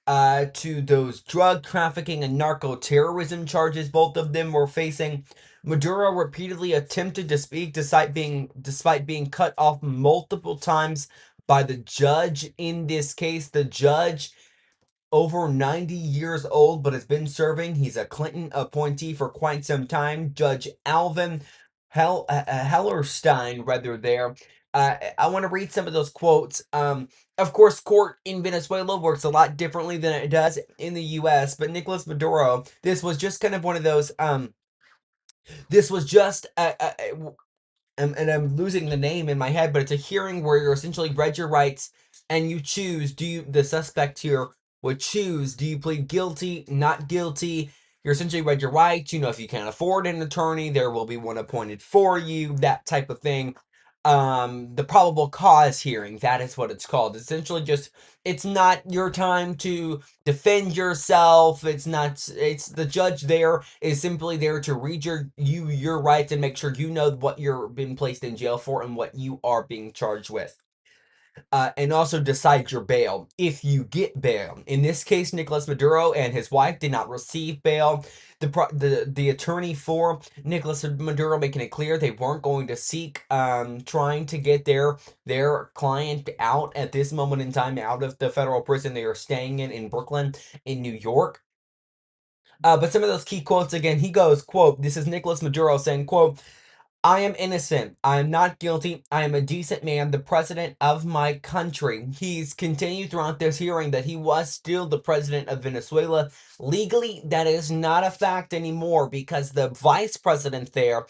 to those drug trafficking and narco terrorism charges both of them were facing. Maduro repeatedly attempted to speak despite being cut off multiple times by the judge in this case. The judge, over 90 years old, but has been serving. He's a Clinton appointee for quite some time. Judge Alvin Hellerstein, rather, there. I want to read some of those quotes. Of course, court in Venezuela works a lot differently than it does in the U.S., but Nicolas Maduro, this was just kind of one of those, this was just and I'm losing the name in my head, but it's a hearing where you're essentially read your rights and you choose, the suspect here would choose, do you plead guilty, not guilty? You're essentially read your rights. If you can't afford an attorney, there will be one appointed for you, that type of thing. The probable cause hearing, that is what it's called. Essentially just, it's not your time to defend yourself. It's the judge there is simply there to read your rights and make sure you know what you're being placed in jail for and what you are being charged with. And also decide your bail if you get bail. In this case, Nicolas Maduro and his wife did not receive bail. The attorney for Nicolas Maduro making it clear they weren't going to seek trying to get their client out at this moment in time, out of the federal prison they are staying in Brookland in New York. But some of those key quotes again, he goes, quote, this is Nicolas Maduro saying, quote, I am innocent. I am not guilty. I am a decent man, the president of my country. He's continued throughout this hearing that he was still the president of Venezuela. Legally, that is not a fact anymore because the vice president there,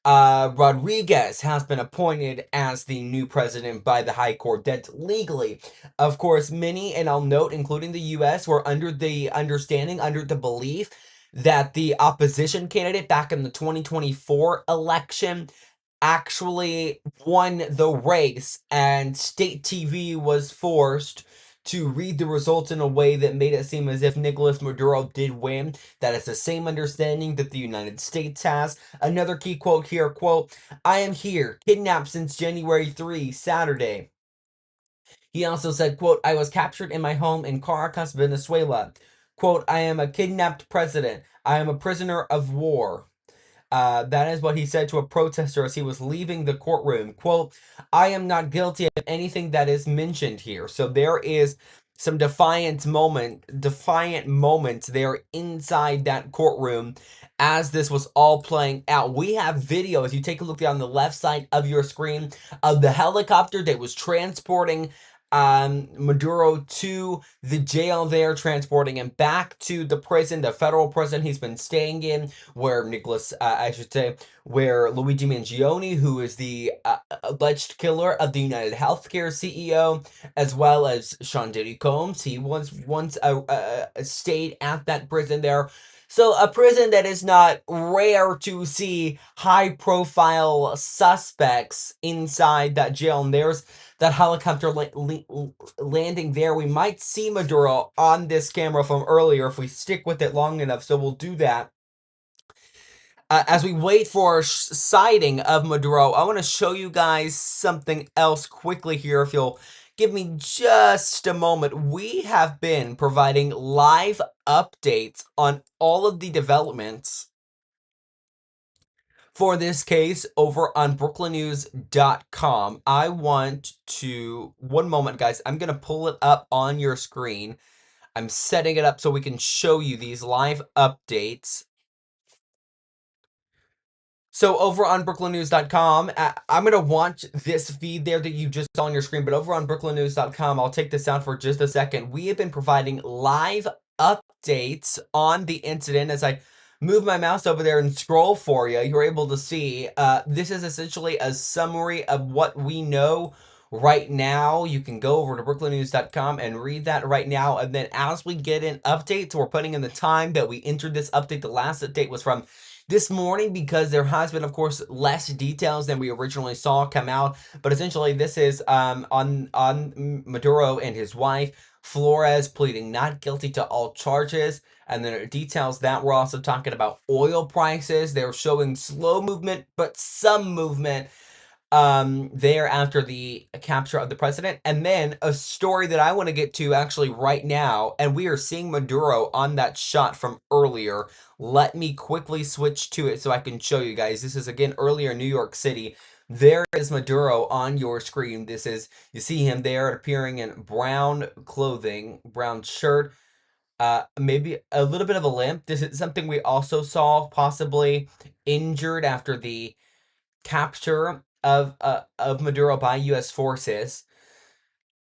Rodriguez, has been appointed as the new president by the High Court. That's legally. Of course, many, and I'll note, including the U.S., were under the understanding, under the belief that the opposition candidate back in the 2024 election actually won the race, and state TV was forced to read the results in a way that made it seem as if Nicolas Maduro did win. That is the same understanding that the United States has. Another key quote here, quote, "I am here, kidnapped since January 3, Saturday." He also said, quote, "I was captured in my home in Caracas, Venezuela. Quote, I am a kidnapped president. I am a prisoner of war." That is what he said to a protester as he was leaving the courtroom. Quote, "I am not guilty of anything that is mentioned here." So there is some defiant moments there inside that courtroom as this was all playing out. We have video, as you take a look on the left side of your screen, of the helicopter that was transporting Maduro to the jail there, transporting him back to the prison, the federal prison he's been staying in, where where Luigi Mangione, who is the alleged killer of the United Healthcare CEO, as well as Sean Diddy Combs, he was once stayed at that prison there. So a prison that is not rare to see high-profile suspects inside that jail, and there's that helicopter landing there. We might see Maduro on this camera from earlier if we stick with it long enough, so we'll do that. As we wait for a sighting of Maduro, I want to show you guys something else quickly here. If you'll give me just a moment. We have been providing live updates on all of the developments for this case over on brooklandnews.com. I want to, one moment guys, I'm going to pull it up on your screen. I'm setting it up so we can show you these live updates. So over on brooklandnews.com, I'm going to watch this feed there that you just saw on your screen, but over on brooklandnews.com, I'll take this out for just a second. We have been providing live updates on the incident. As I move my mouse over there and scroll for you, you're able to see this is essentially a summary of what we know right now. You can go over to brooklandnews.com and read that right now. And then as we get in updates, we're putting in the time that we entered this update. The last update was from this morning because there has been, of course, less details than we originally saw come out. But essentially, this is on Maduro and his wife, Flores, pleading not guilty to all charges. And then it details that. We're also talking about oil prices. They're showing slow movement, but some movement there after the capture of the president. And then a story that I want to get to actually right now, and we are seeing Maduro on that shot from earlier. Let me quickly switch to it so I can show you guys. This is again earlier in New York City. There is Maduro on your screen. This is, you see him there appearing in brown clothing, brown shirt, maybe a little bit of a limp. This is something we also saw possibly injured after the capture of Maduro by U.S. forces.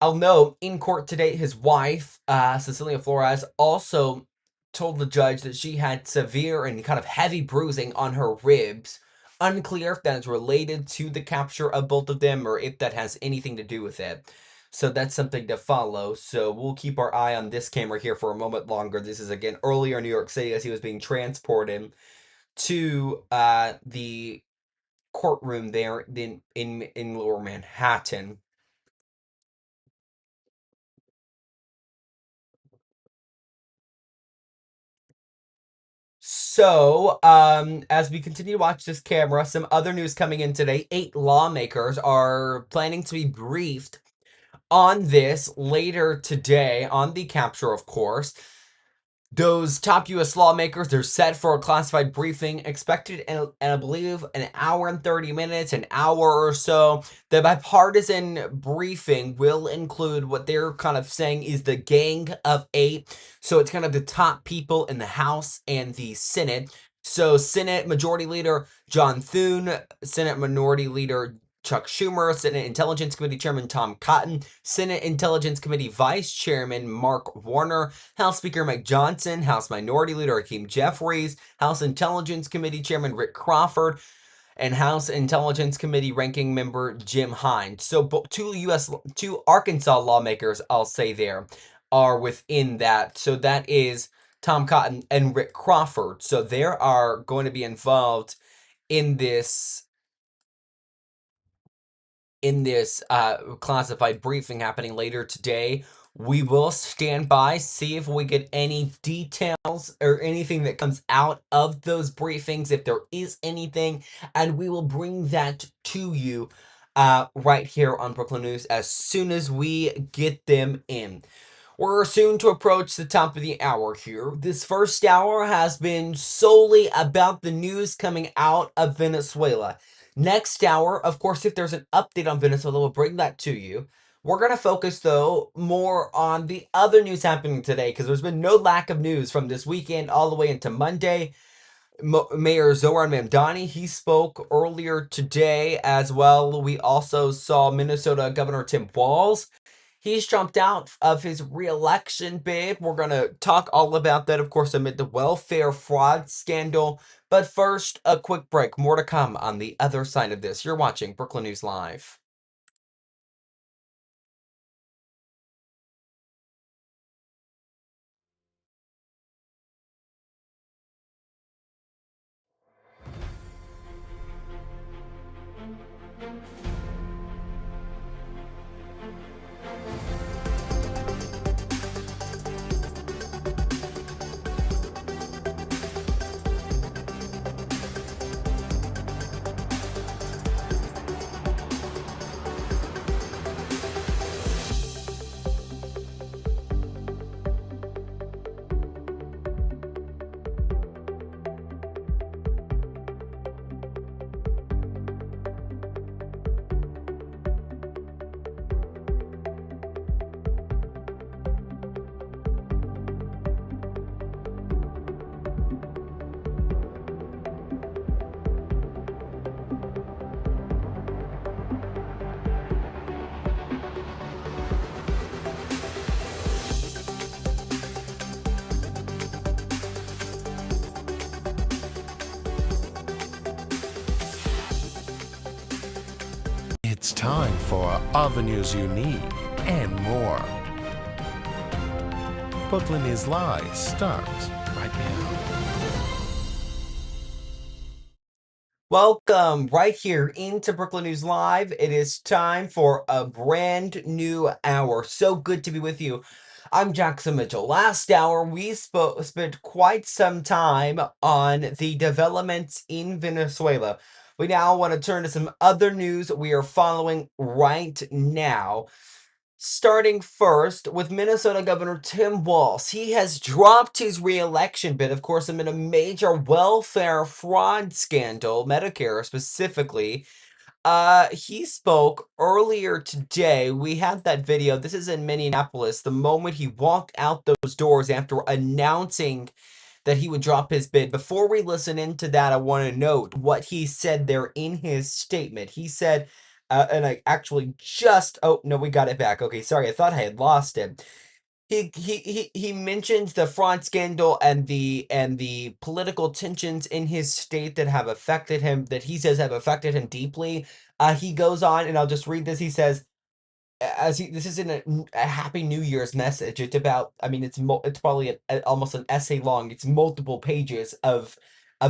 I'll note, in court today, his wife, Cecilia Flores, also told the judge that she had severe and kind of heavy bruising on her ribs. Unclear if that is related to the capture of both of them or if that has anything to do with it. So that's something to follow. So we'll keep our eye on this camera here for a moment longer. This is again earlier in New York City as he was being transported to the courtroom there in Lower Manhattan. So, as we continue to watch this camera, some other news coming in today. 8 lawmakers are planning to be briefed on this later today, on the capture, of course. Those top U.S. lawmakers, they're set for a classified briefing expected in, I believe, an hour and 30 minutes, an hour or so. The bipartisan briefing will include what they're kind of saying is the Gang of 8. So it's kind of the top people in the House and the Senate. So Senate Majority Leader John Thune, Senate Minority Leader Chuck Schumer, Senate Intelligence Committee Chairman Tom Cotton, Senate Intelligence Committee Vice Chairman Mark Warner, House Speaker Mike Johnson, House Minority Leader Hakeem Jeffries, House Intelligence Committee Chairman Rick Crawford, and House Intelligence Committee Ranking Member Jim Hines. So two Arkansas lawmakers, I'll say there, are within that. So that is Tom Cotton and Rick Crawford. So they are going to be involved in this classified briefing happening later today. We will stand by, see if we get any details or anything that comes out of those briefings, if there is anything, and we will bring that to you right here on Brooklyn News as soon as we get them in. We're soon to approach the top of the hour here. This first hour has been solely about the news coming out of Venezuela. Next hour, of course, if there's an update on Venezuela, we'll bring that to you. We're going to focus, though, more on the other news happening today, because there's been no lack of news from this weekend all the way into Monday. Mayor Zoran Mamdani, he spoke earlier today as well. We also saw Minnesota Governor Tim Walz. He's jumped out of his re-election bid. We're going to talk all about that, of course, amid the welfare fraud scandal. But first, a quick break. More to come on the other side of this. You're watching Brooklyn News Live. It's time for all the news you need and more. Brooklyn is Live starts right now. Welcome right here into Brooklyn News Live. It is time for a brand new hour. So good to be with you. I'm Jackson Mitchell. Last hour, we spent quite some time on the developments in Venezuela. We now want to turn to some other news we are following right now. Starting first with Minnesota Governor Tim Walz. He has dropped his re-election bid, of course, amid a major welfare fraud scandal, Medicare specifically. He spoke earlier today. We had that video. This is in Minneapolis. The moment he walked out those doors after announcing that he would drop his bid. Before we listen into that, I want to note what he said there in his statement. He said, and I actually just, oh no, we got it back. Okay, sorry, I thought I had lost it. He mentions the fraud scandal and the political tensions in his state that have affected him, that he says have affected him deeply. He goes on, and I'll just read this. He says, this isn't a Happy New Year's message. It's about, I mean, it's probably almost an essay long. It's multiple pages of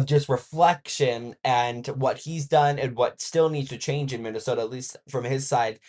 just reflection and what he's done and what still needs to change in Minnesota, at least from his side.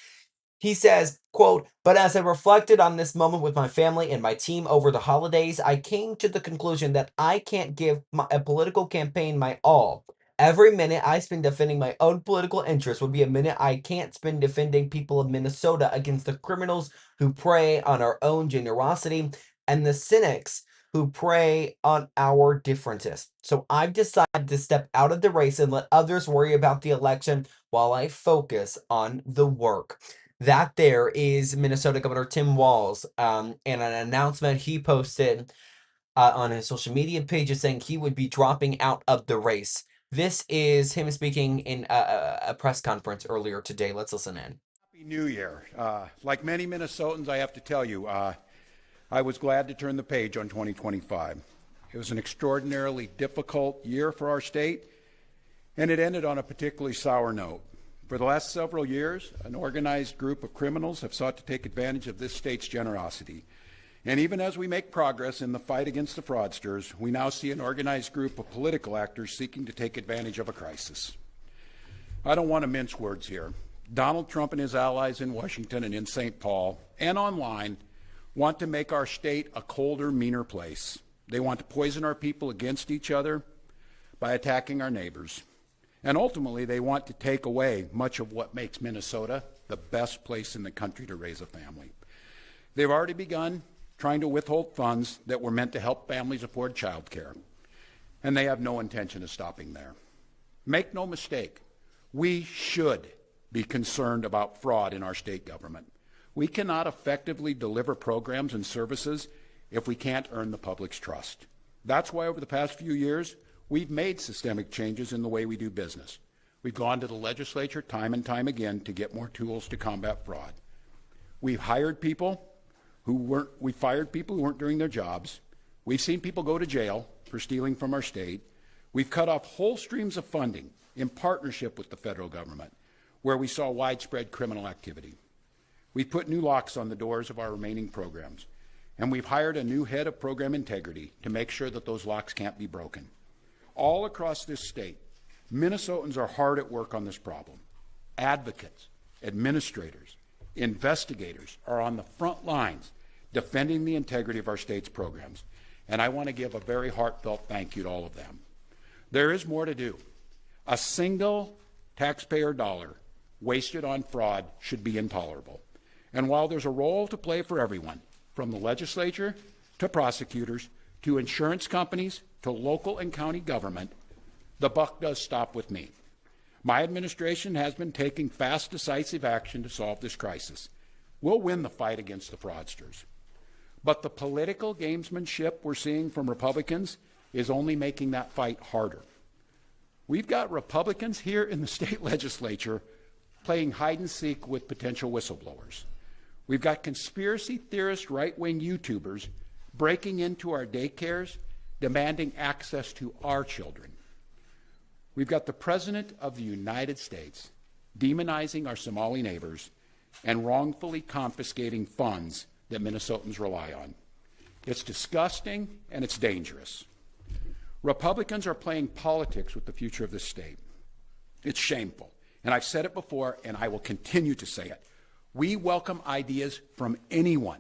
He says, quote, "But as I reflected on this moment with my family and my team over the holidays, I came to the conclusion that I can't give a political campaign my all. Every minute I spend defending my own political interests would be a minute I can't spend defending people of Minnesota against the criminals who prey on our own generosity and the cynics who prey on our differences. So I've decided to step out of the race and let others worry about the election while I focus on the work." That there is Minnesota Governor Tim Walz, and an announcement he posted on his social media pages saying he would be dropping out of the race. This is him speaking in a press conference earlier today. Let's listen in. Happy New Year. Like many Minnesotans, I have to tell you, I was glad to turn the page on 2025. It was an extraordinarily difficult year for our state, and it ended on a particularly sour note. For the last several years, an organized group of criminals have sought to take advantage of this state's generosity. And even as we make progress in the fight against the fraudsters, we now see an organized group of political actors seeking to take advantage of a crisis. I don't want to mince words here. Donald Trump and his allies in Washington and in St. Paul and online want to make our state a colder, meaner place. They want to poison our people against each other by attacking our neighbors. And ultimately, they want to take away much of what makes Minnesota the best place in the country to raise a family. They've already begun trying to withhold funds that were meant to help families afford child care, and they have no intention of stopping there. Make no mistake, we should be concerned about fraud in our state government. We cannot effectively deliver programs and services if we can't earn the public's trust. That's why over the past few years, we've made systemic changes in the way we do business. We've gone to the legislature time and time again to get more tools to combat fraud. We've hired people we fired people who weren't doing their jobs. We've seen people go to jail for stealing from our state. We've cut off whole streams of funding in partnership with the federal government where we saw widespread criminal activity. We've put new locks on the doors of our remaining programs, and we've hired a new head of program integrity to make sure that those locks can't be broken. All across this state, Minnesotans are hard at work on this problem. Advocates, administrators, investigators are on the front lines defending the integrity of our state's programs, and I want to give a very heartfelt thank you to all of them. There is more to do. A single taxpayer dollar wasted on fraud should be intolerable. And while there's a role to play for everyone, from the legislature to prosecutors to insurance companies to local and county government, the buck does stop with me. My administration has been taking fast, decisive action to solve this crisis. We'll win the fight against the fraudsters. But the political gamesmanship we're seeing from Republicans is only making that fight harder. We've got Republicans here in the state legislature playing hide and seek with potential whistleblowers. We've got conspiracy theorist right-wing YouTubers breaking into our daycares, demanding access to our children. We've got the President of the United States demonizing our Somali neighbors and wrongfully confiscating funds that Minnesotans rely on. It's disgusting and it's dangerous. Republicans are playing politics with the future of this state. It's shameful. And I've said it before, and I will continue to say it. We welcome ideas from anyone,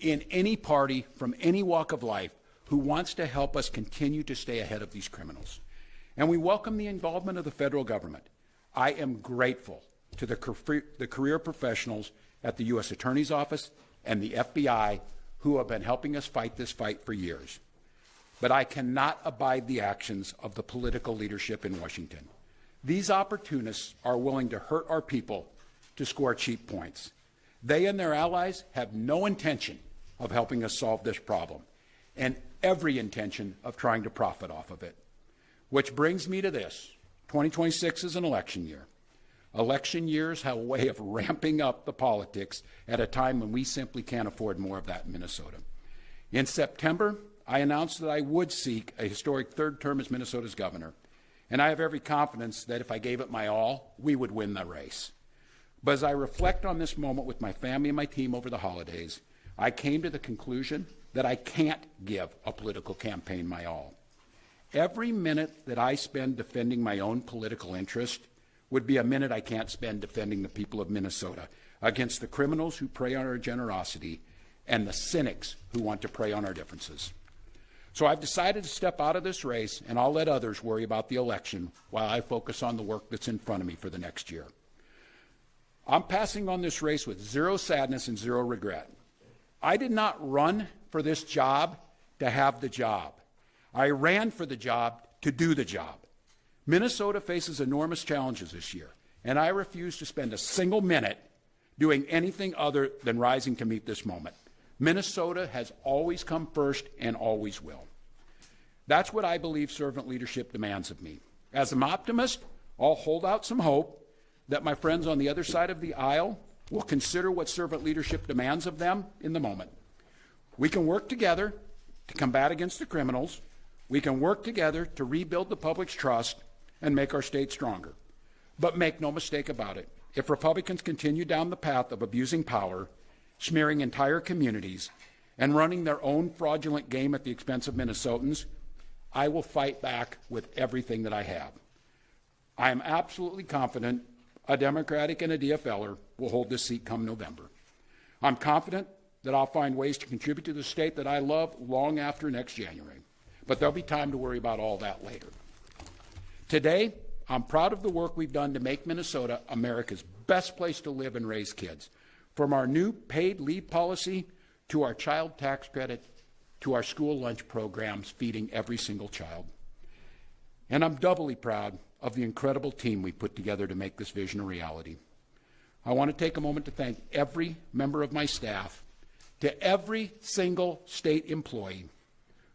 in any party, from any walk of life, who wants to help us continue to stay ahead of these criminals. And we welcome the involvement of the federal government. I am grateful to the career professionals at the U.S. Attorney's Office and the FBI who have been helping us fight this fight for years. But I cannot abide the actions of the political leadership in Washington. These opportunists are willing to hurt our people to score cheap points. They and their allies have no intention of helping us solve this problem, and every intention of trying to profit off of it. Which brings me to this. 2026 is an election year. Election years have a way of ramping up the politics at a time when we simply can't afford more of that in Minnesota. In September, I announced that I would seek a historic third term as Minnesota's governor, and I have every confidence that if I gave it my all, we would win the race. But as I reflect on this moment with my family and my team over the holidays, I came to the conclusion that I can't give a political campaign my all. Every minute that I spend defending my own political interest would be a minute I can't spend defending the people of Minnesota against the criminals who prey on our generosity and the cynics who want to prey on our differences. So I've decided to step out of this race, and I'll let others worry about the election while I focus on the work that's in front of me for the next year. I'm passing on this race with zero sadness and zero regret. I did not run for this job to have the job. I ran for the job to do the job. Minnesota faces enormous challenges this year, and I refuse to spend a single minute doing anything other than rising to meet this moment. Minnesota has always come first and always will. That's what I believe servant leadership demands of me. As an optimist, I'll hold out some hope that my friends on the other side of the aisle will consider what servant leadership demands of them in the moment. We can work together to combat against the criminals. We can work together to rebuild the public's trust and make our state stronger. But make no mistake about it, if Republicans continue down the path of abusing power, smearing entire communities, and running their own fraudulent game at the expense of Minnesotans, I will fight back with everything that I have. I am absolutely confident a Democratic and a DFLer will hold this seat come November. I'm confident that I'll find ways to contribute to the state that I love long after next January. But there'll be time to worry about all that later. Today, I'm proud of the work we've done to make Minnesota America's best place to live and raise kids. From our new paid leave policy to our child tax credit to our school lunch programs feeding every single child. And I'm doubly proud of the incredible team we put together to make this vision a reality. I want to take a moment to thank every member of my staff, to every single state employee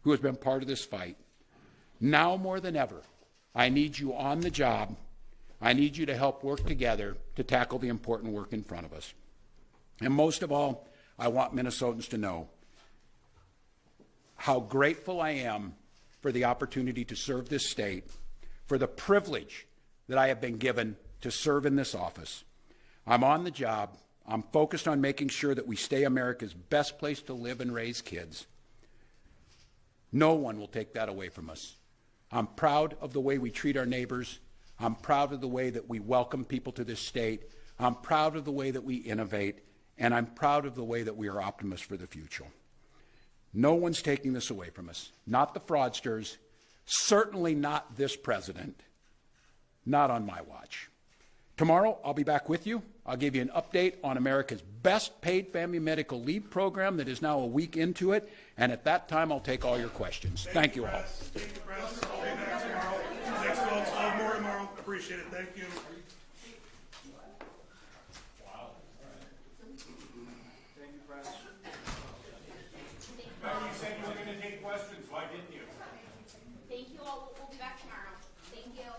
who has been part of this fight. Now more than ever, I need you on the job. I need you to help work together to tackle the important work in front of us. And most of all, I want Minnesotans to know how grateful I am for the opportunity to serve this state, for the privilege that I have been given to serve in this office. I'm on the job. I'm focused on making sure that we stay America's best place to live and raise kids. No one will take that away from us. I'm proud of the way we treat our neighbors. I'm proud of the way that we welcome people to this state. I'm proud of the way that we innovate. And I'm proud of the way that we are optimists for the future. No one's taking this away from us. Not the fraudsters. Certainly not this president. Not on my watch. Tomorrow, I'll be back with you. I'll give you an update on America's best paid family medical leave program that is now a week into it. And at that time, I'll take all your questions. Thank you all. Thank you, Press. Thanks, folks. I'll have more tomorrow. Appreciate it. Thank you. You said you were going to take questions. Why didn't you? Thank you all. We'll be back tomorrow. Thank you.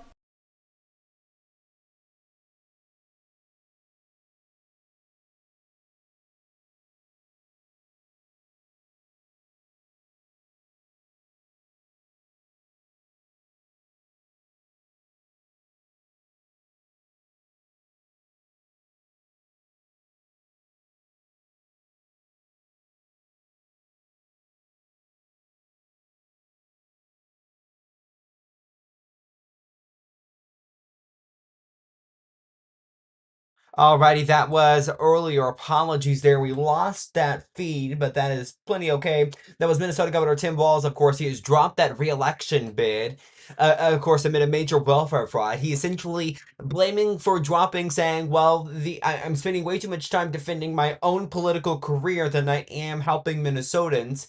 Alrighty, that was earlier. Apologies there. We lost that feed, but that is plenty okay. That was Minnesota Governor Tim Walz. Of course, he has dropped that re-election bid, of course, amid a major welfare fraud. He essentially blaming for dropping, saying, well, I'm spending way too much time defending my own political career than I am helping Minnesotans.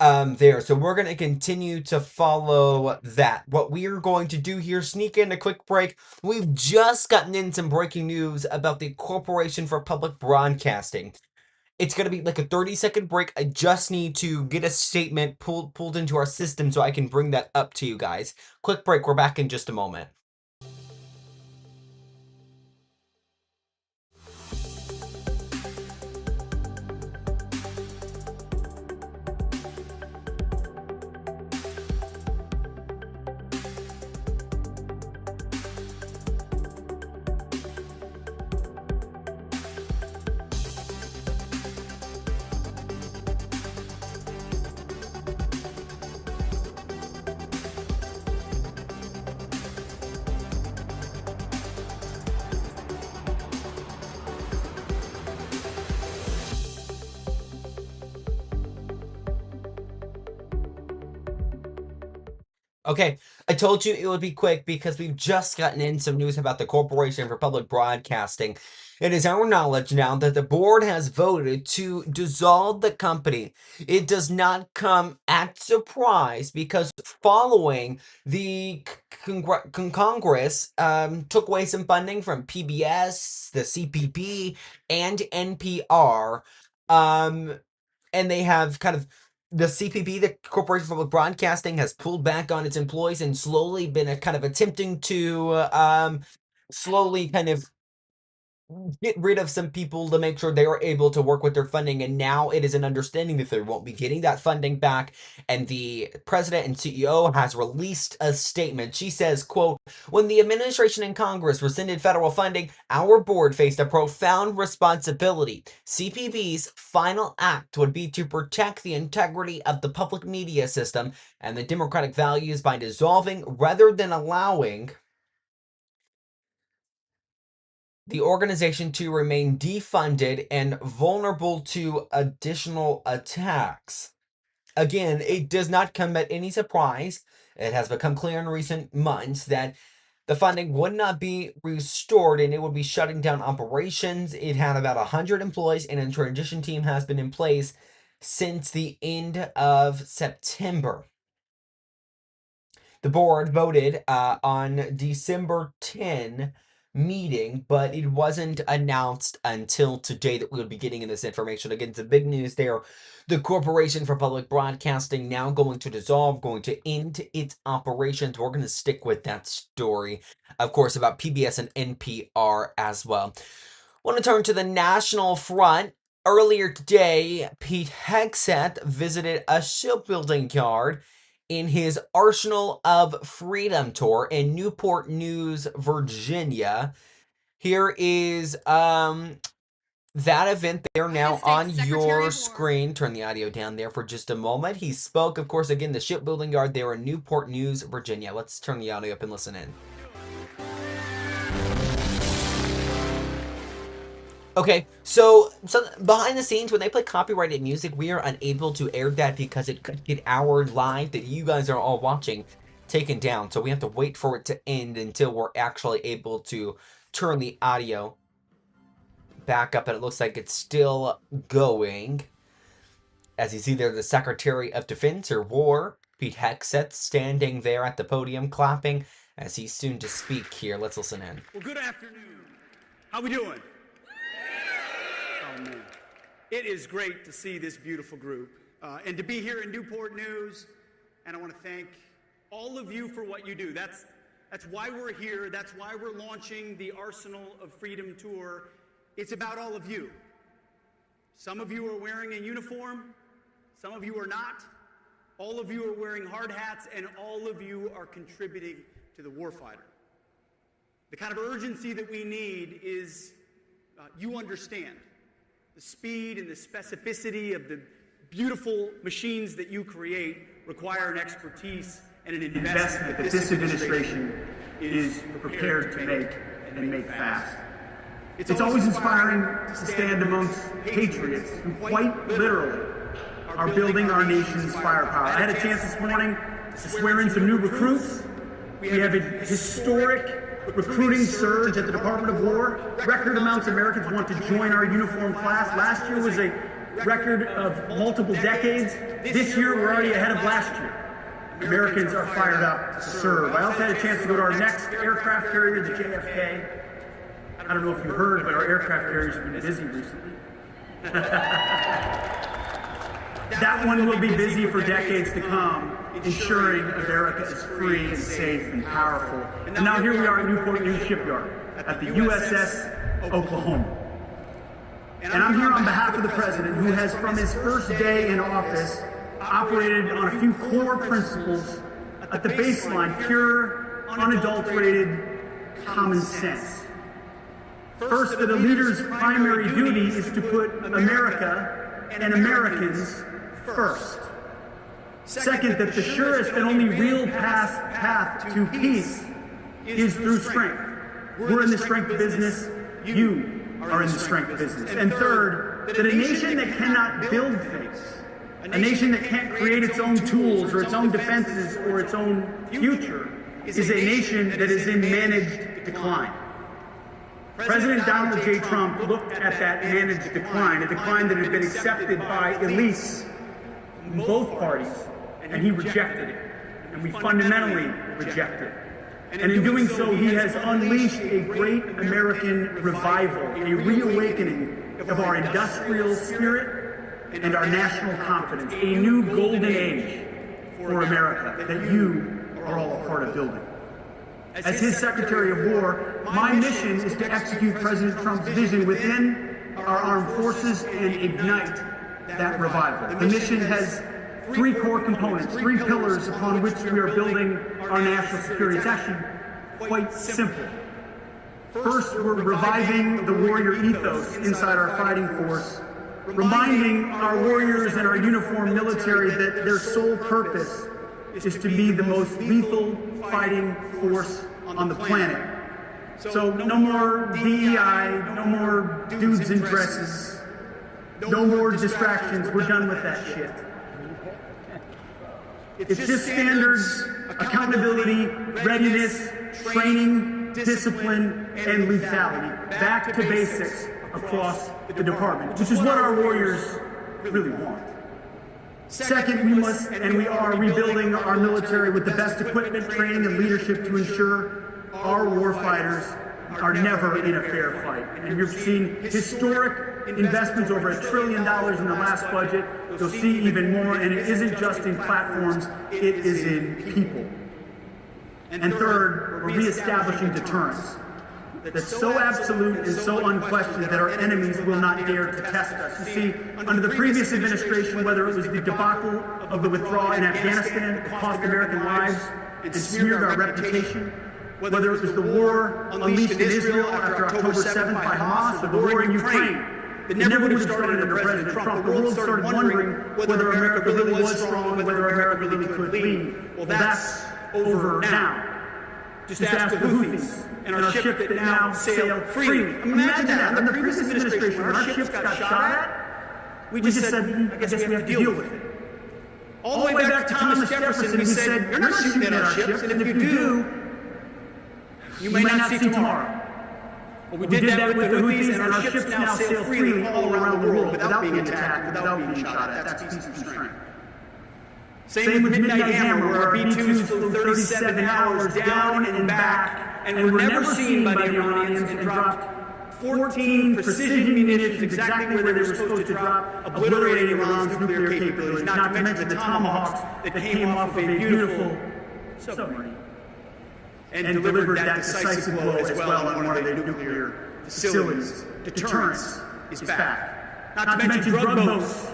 There. So we're going to continue to follow that. What we are going to do here, sneak in a quick break. We've just gotten in some breaking news about the Corporation for Public Broadcasting. It's going to be like a 30-second break. I just need to get a statement pulled into our system so I can bring that up to you guys. Quick break. We're back in just a moment. Okay, I told you it would be quick because we've just gotten in some news about the Corporation for Public Broadcasting. It is our knowledge now that the board has voted to dissolve the company. It does not come at surprise because following the Congress took away some funding from PBS, the CPP, and NPR. and they have kind of the CPB, the Corporation for Public Broadcasting, has pulled back on its employees and slowly been kind of attempting to slowly kind of get rid of some people to make sure they are able to work with their funding. And now it is an understanding that they won't be getting that funding back. And the president and CEO has released a statement. She says, quote, "When the administration and Congress rescinded federal funding, our board faced a profound responsibility. CPB's final act would be to protect the integrity of the public media system and the democratic values by dissolving rather than allowing the organization to remain defunded and vulnerable to additional attacks." Again, it does not come at any surprise. It has become clear in recent months that the funding would not be restored and it would be shutting down operations. It had about 100 employees and a transition team has been in place since the end of September. The board voted on December 10 meeting, but it wasn't announced until today that we would be getting this information. Again, it's a big news there. The Corporation for Public Broadcasting now going to dissolve, going to end its operations. We're going to stick with that story, of course, about PBS and NPR as well. Want to turn to the national front. Earlier today, Pete Hegseth visited a shipbuilding yard in his Arsenal of Freedom tour in Newport News, Virginia. Here is that event there now on your screen. Turn the audio down there for just a moment. He spoke, of course, again, the shipbuilding yard there in Newport News, Virginia. Let's turn the audio up and listen in. Okay, so behind the scenes, when they play copyrighted music, we are unable to air that because it could get our live that you guys are all watching taken down. So we have to wait for it to end until we're actually able to turn the audio back up. And it looks like it's still going. As you see there, the Secretary of Defense or War, Pete Hegseth, standing there at the podium clapping as he's soon to speak here. Let's listen in. Well, good afternoon. How we doing? Oh, man. It is great to see this beautiful group and to be here in Newport News. And I want to thank all of you for what you do. That's why we're here. That's why we're launching the Arsenal of Freedom Tour. It's about all of you. Some of you are wearing a uniform. Some of you are not. All of you are wearing hard hats, and all of you are contributing to the warfighter. The kind of urgency that we need is you understand. The speed and the specificity of the beautiful machines that you create require an expertise and an investment that this administration is prepared to make and make fast. It's always inspiring to stand amongst patriots who quite literally are building our nation's firepower. I had a chance this morning to swear in some new recruits. We have a historic recruiting surge at the Department of War. Record amounts of Americans want to join our uniform class. Last year was a record of multiple decades. This year, we're already ahead of last year. Americans are fired up to serve. I also had a chance to go to our next aircraft carrier, the JFK. I don't know if you heard, but our aircraft carriers have been busy recently. That one will be busy for decades to come, ensuring America is free and safe and powerful. And now here we are at Newport News Shipyard at the USS Oklahoma. And I'm here on behalf of the President, who has, from his first day in office, operated on a few core principles at the baseline: pure, unadulterated common sense. First, that a leader's primary duty is to put America and Americans first. Second, that the surest and only real path to peace is through strength. We're in the strength business. You are in the strength business. And third, that a nation that cannot build things, a nation that can't create its own tools or its own defenses or its own future, is a nation that is in managed decline. President Donald J. Trump looked at that managed decline, a decline that had been accepted by elites in both parties, and he rejected it. And we fundamentally reject it. And in doing so, he has unleashed a great American revival, a reawakening of our industrial spirit, and our national confidence, a new golden age for America that you are all a part of building. As his Secretary of War, my mission is to execute President Trump's vision within our armed forces and ignite that revival. The mission has three core components, three pillars upon which we are building our national security. It's actually quite simple. First, we're reviving the warrior ethos inside our fighting force, reminding our warriors and our uniformed military that their sole purpose is to be the most lethal fighting force on the planet. So no more DEI, no more dudes in dresses, no more distractions. We're done with that shit. It's just standards, accountability, readiness, training, discipline, and lethality. Back to basics across the department, which is what our warriors really want. Second, we must and we are rebuilding our military with the best equipment, training, and leadership to ensure our warfighters are never in a fair fight. And you've seen historic investments, over $1 trillion in the last budget. You'll see even more, and it isn't just in platforms, it is in people. And third, we're reestablishing deterrence that's so absolute and so unquestioned that our enemies will not dare to test us. You see, under the previous administration, whether it was the debacle of the withdrawal in Afghanistan that cost American lives and smeared our reputation, whether it was the war unleashed in Israel after October 7th by Hamas, or the war in Ukraine that never would have started under President Trump, the world started wondering whether America really was strong, whether America really could lead. Well, that's over now. Just ask the Houthis and our ship that now sail freely. Imagine that. Under the previous administration, when our ships got shot at, we just said, I guess we have to deal with it. All the way back to Thomas Jefferson, we said, you're not shooting at our ships, and if you do, you may not see tomorrow. Well, we did that with the Houthis, and our ships now sail freely all around the world without being attacked, without being shot at. That's peace and strength. Same with Midnight Hammer, where our B-2s flew 37 hours down and back, and were never seen by the Iranians, and dropped 14 precision munitions exactly where they were supposed to drop, obliterating Iran's nuclear capabilities, not to mention the Tomahawks that came off of a beautiful submarine and delivered that decisive blow as well on one of their nuclear facilities. Deterrence is back. Not to mention drug boats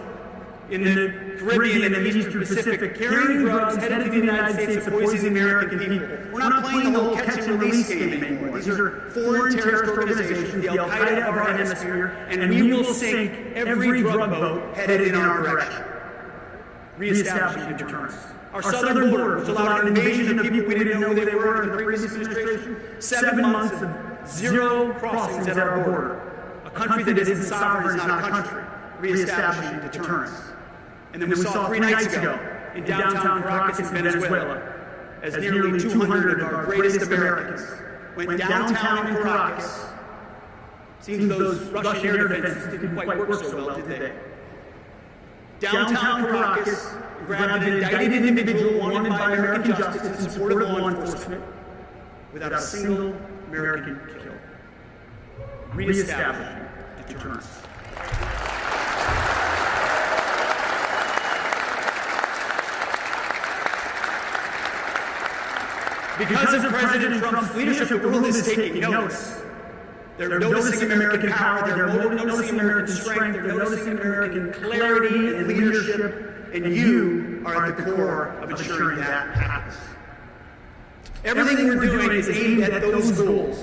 in the Caribbean and the Eastern Pacific carrying drugs headed to the United States to poison the American people. We're not playing the whole catch and release game anymore. These are foreign terrorist organizations, the Al-Qaeda of our hemisphere, and we will sink every drug boat headed in our direction. Reestablishing deterrence. Our southern border, which allowed an invasion of people we didn't know who they were in the previous administration, 7 months of zero crossings at our border. A country that isn't sovereign is not a country. Reestablishing deterrence. And then we saw 3 nights ago in downtown Caracas, Venezuela, as nearly 200 of our greatest Americans went downtown in Caracas. Seems those Russian air defenses didn't quite work so well, did they? Downtown Caracas grabbed an indicted individual wanted by American justice in support of law enforcement without a single American killed. Reestablishing deterrence. Because of President Trump's leadership, the world is taking notice. They're noticing American power, they're noticing American strength, they're noticing American clarity and leadership, and you are at the core of ensuring that happens. Everything we're doing is aimed at those goals.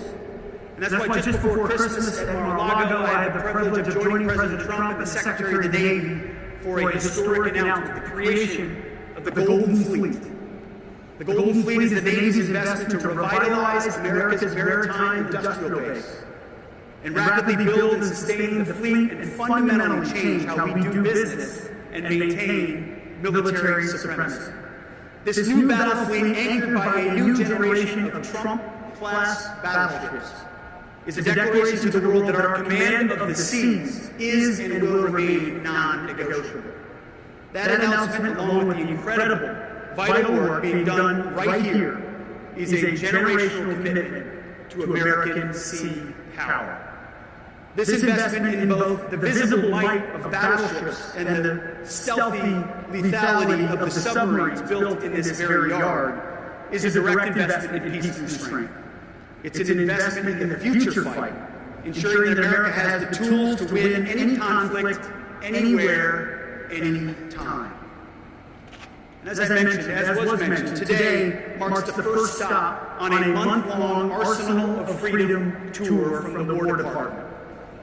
And that's why just before Christmas at Mar-a-Lago, I had the privilege of joining President Trump and the Secretary of the Navy for a historic announcement, the creation of the Golden Fleet. The Golden Fleet is the Navy's investment to revitalize America's maritime industrial base and rapidly build and sustain the fleet and fundamentally change how we do business and maintain military supremacy. This new battle fleet, anchored by a new generation of Trump-class battleships, is a declaration to the world that our command of the seas is and will remain non-negotiable. That announcement, along with the incredible vital work being done right here, is a generational commitment to American sea power. This investment in both the visible might of battleships and the stealthy lethality of the submarines built in this very yard is a direct investment in peace through strength. It's an investment in the future fight, ensuring that America has the tools to win any conflict, anywhere, any time. And as was mentioned, today marks the first stop on a month-long Arsenal of Freedom tour from the War Department.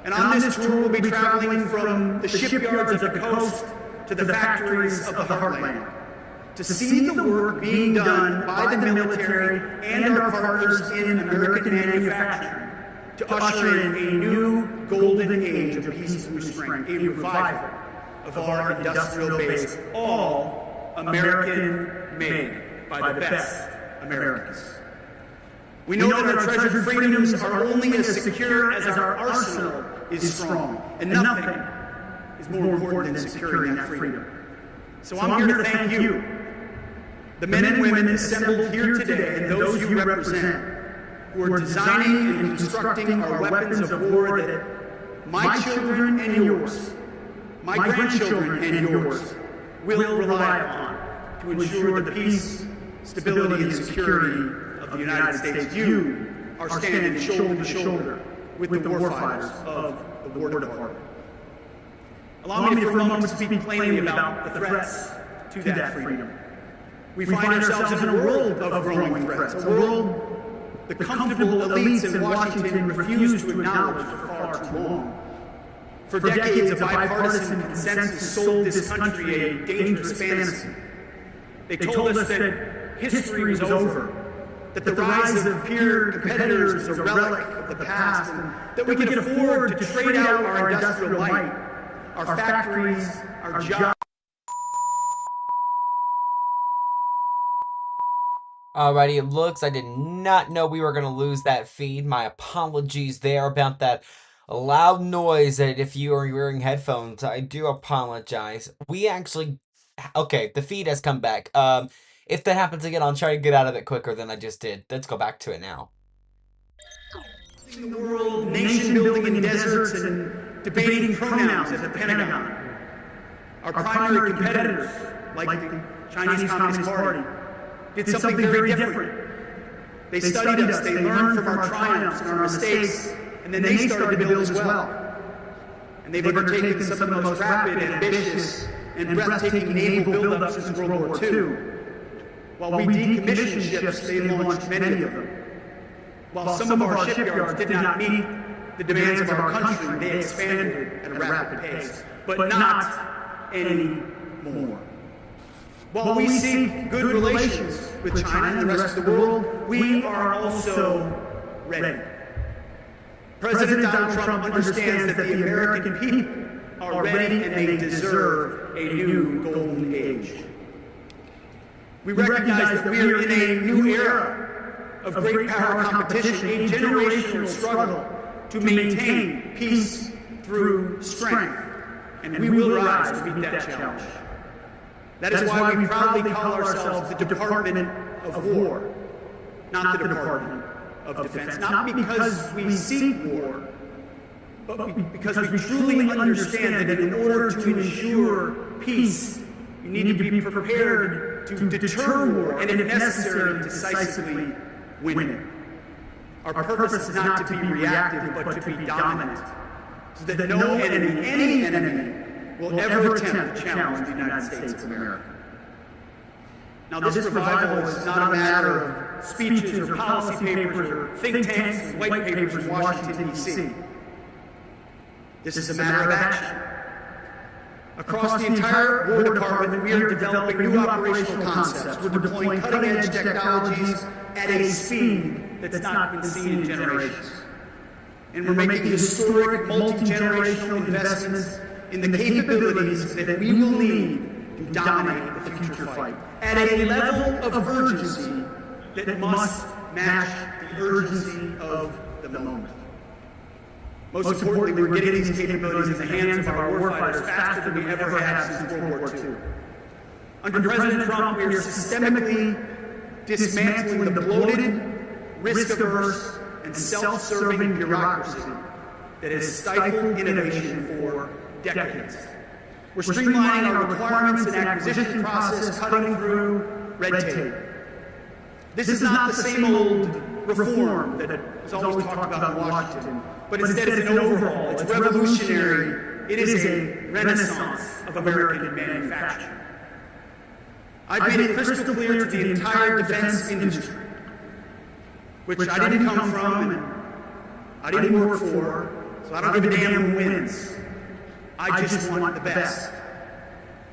And on this tour, we'll be traveling from the shipyards of the coast to the factories of the heartland to see the work being done by the military and our partners in American manufacturing to usher in a new golden age of peace through strength, a revival of our industrial base, all American-made by the best Americans. We know that our treasured freedoms are only as secure as our arsenal is strong, and nothing is more important than securing that freedom. So I'm here to thank you, the men and women assembled here today, and those you represent, who are designing and constructing our weapons of war that my children and yours, my grandchildren and yours, will rely upon to ensure the peace, stability, and security of the United States. You are standing shoulder to shoulder with the warfighters of the War Department. Allow me for a moment to speak plainly about the threats to that freedom. We find ourselves in a world of growing threats, a world the comfortable elites in Washington refuse to acknowledge for far too long. For decades, a bipartisan consensus sold this country a dangerous fantasy. They told us that history was over, that the rise of peer competitors is a relic of the past, and that we could afford to trade out our industrial might, our factories, our jobs. Alrighty, it looks I did not know we were going to lose that feed. My apologies there about that loud noise. And if you are wearing headphones, I do apologize. We actually... Okay, the feed has come back. If that happens again, I'll try to get out of it quicker than I just did. Let's go back to it now. The world, nation building in deserts, and debating pronouns at the Pentagon. Our primary competitors, like the Chinese Communist Party, did something very different. They studied us, they learned from our triumphs and our mistakes, and then they started to build as well. And they've undertaken some of the most rapid, ambitious, and breathtaking naval buildups since World War II. While we decommissioned ships, they launched many of them. While some of our shipyards did not meet the demands of our country, they expanded at a rapid pace, but not any more. While we seek good relations with China and the rest of the world, we are also ready. President Donald Trump understands that the American people are ready and they deserve a new golden age. We recognize that we are in a new era of great power competition, a generational struggle to maintain peace through strength, and we will rise to meet that challenge. That is why we proudly call ourselves the Department of War, not the Department of Defense. Not because we seek war, but because we truly understand that in order to ensure peace, you need to be prepared to deter war and, if necessary, decisively win it. Our purpose is not to be reactive, but to be dominant, so that no enemy, any enemy, will ever attempt to challenge the United States of America. Now, this revival is not a matter of speeches or policy papers or think tanks and white papers in Washington, D.C. This is a matter of action. Across the entire War Department, we are developing new operational concepts. We're deploying cutting-edge technologies at a speed that's not been seen in generations. And we're making historic, multi-generational investments in the capabilities that we will need to dominate the future fight at a level of urgency that must match the urgency of the moment. Most importantly, we're getting these capabilities in the hands of our warfighters faster than we ever have since World War II. Under President Trump, we are systemically dismantling the bloated, risk-averse, and self-serving bureaucracy that has stifled innovation for decades. We're streamlining our requirements and acquisition process, cutting through red tape. This is not the same old reform that is always talked about in Washington, but instead it's an overhaul, it's revolutionary, it is a renaissance of American manufacturing. I've made it crystal clear to the entire defense industry, which I didn't come from and I didn't work for, so I don't give a damn who wins. I just want the best.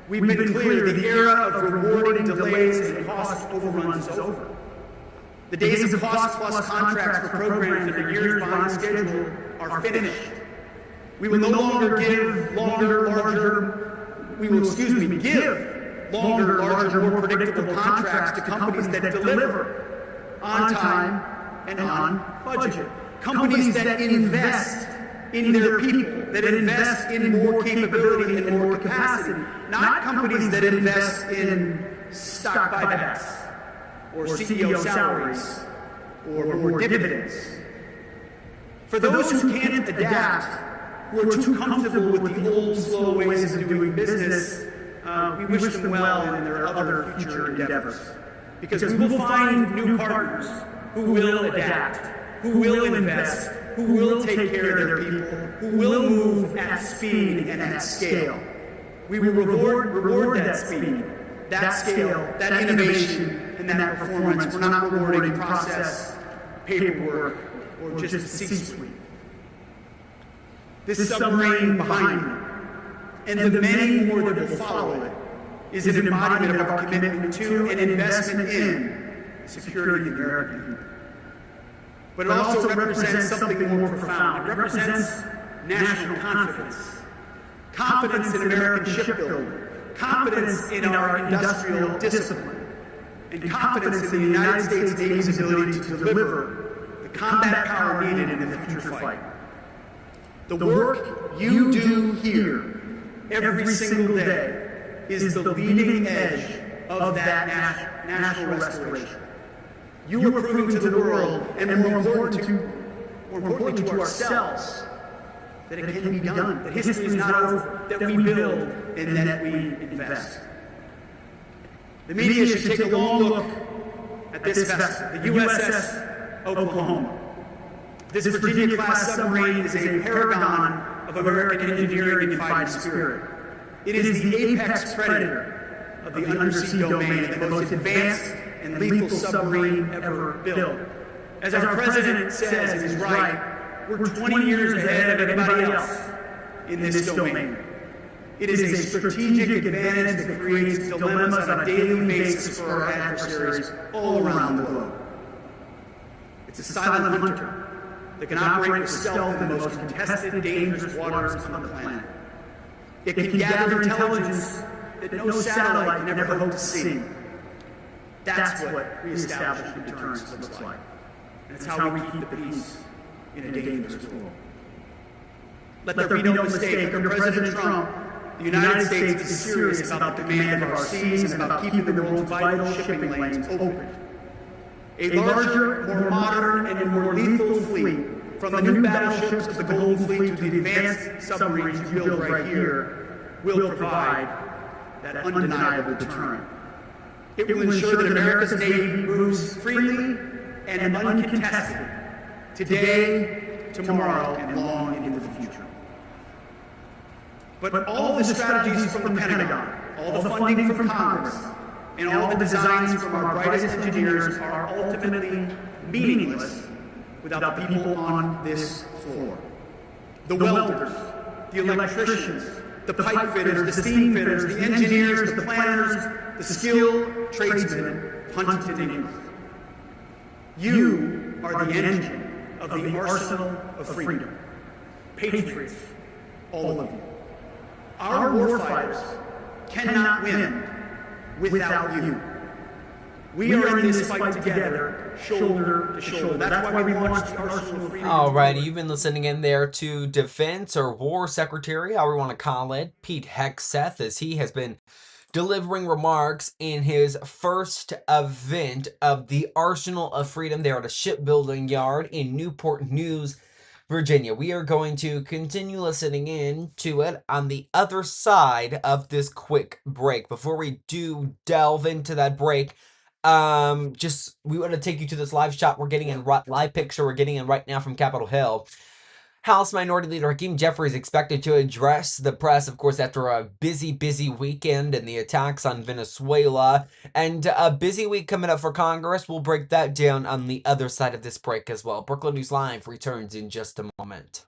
We've been clear the era of rewarding delays and cost overruns is over. The days of cost-plus contracts for programs that are years behind schedule are finished. We will no longer give longer, more predictable contracts to companies that deliver on time and on budget. Companies that invest in their people, that invest in more capability and more capacity, not companies that invest in stock buybacks or CEO salaries or more dividends. For those who can't adapt, who are too comfortable with the old, slow ways of doing business, we wish them well in their other future endeavors. Because we will find new partners who will adapt, who will invest, who will take care of their people, who will move at speed and at scale. We will reward that speed, that scale, that innovation, and that performance. We're not rewarding process, paperwork, or just the C-suite. This submarine behind me, and the many more that will follow it, is an embodiment of our commitment to and investment in the security of the American people. But it also represents something more profound. It represents national confidence. Confidence in American shipbuilding. Confidence in our industrial discipline. And confidence in the United States Navy's ability to deliver the combat power needed in the future fight. The work you do here every single day is the leading edge of that national restoration. You are proving to the world, and more importantly to ourselves, that it can be done, that history is not over, that we build and that we invest. The media should take a long look at this vessel, the USS Oklahoma. This Virginia-class submarine is a paragon of American engineering and fighting spirit. It is the apex predator of the undersea domain, and the most advanced and lethal submarine ever built. As our president says, and he's right, we're 20 years ahead of anybody else in this domain. It is a strategic advantage that creates dilemmas on a daily basis for our adversaries all around the globe. It's a silent hunter that can operate with stealth in the most contested, dangerous waters on the planet. It can gather intelligence that no satellite can ever hope to see. That's what reestablishing deterrence looks like. And it's how we keep the peace in a dangerous world. Let there be no mistake, under President Trump, the United States is serious about the command of our seas and about keeping the world's vital shipping lanes open. A larger, more modern, and more lethal fleet, from the new battleships of the Golden Fleet to the advanced submarines you build right here, will provide that undeniable deterrent. It will ensure that America's Navy moves freely and uncontested today, tomorrow, and long into the future. But all the strategies from the Pentagon, all the funding from Congress, and all the designs from our brightest engineers are ultimately meaningless without the people on this floor. The welders, the electricians, the pipe fitters, the steam fitters, the engineers, the planners, the skilled tradesmen of Huntington, England. You are the engine of the arsenal of freedom. Patriots, all of you. Our warfighters cannot win without you. We are in this fight together, shoulder to shoulder. That's why we launched the Arsenal of Freedom. Alrighty, you've been listening in there to Defense or War Secretary, however you want to call it, Pete Hegseth, as he has been delivering remarks in his first event of the Arsenal of Freedom there at a shipbuilding yard in Newport News, Virginia. We are going to continue listening in to it on the other side of this quick break. Before we do delve into that break, just we want to take you to this live shot we're getting in, live picture we're getting in right now from Capitol Hill. House Minority Leader Hakeem Jeffries expected to address the press, of course, after a busy weekend and the attacks on Venezuela. And a busy week coming up for Congress. We'll break that down on the other side of this break as well. Brookland News Live returns in just a moment.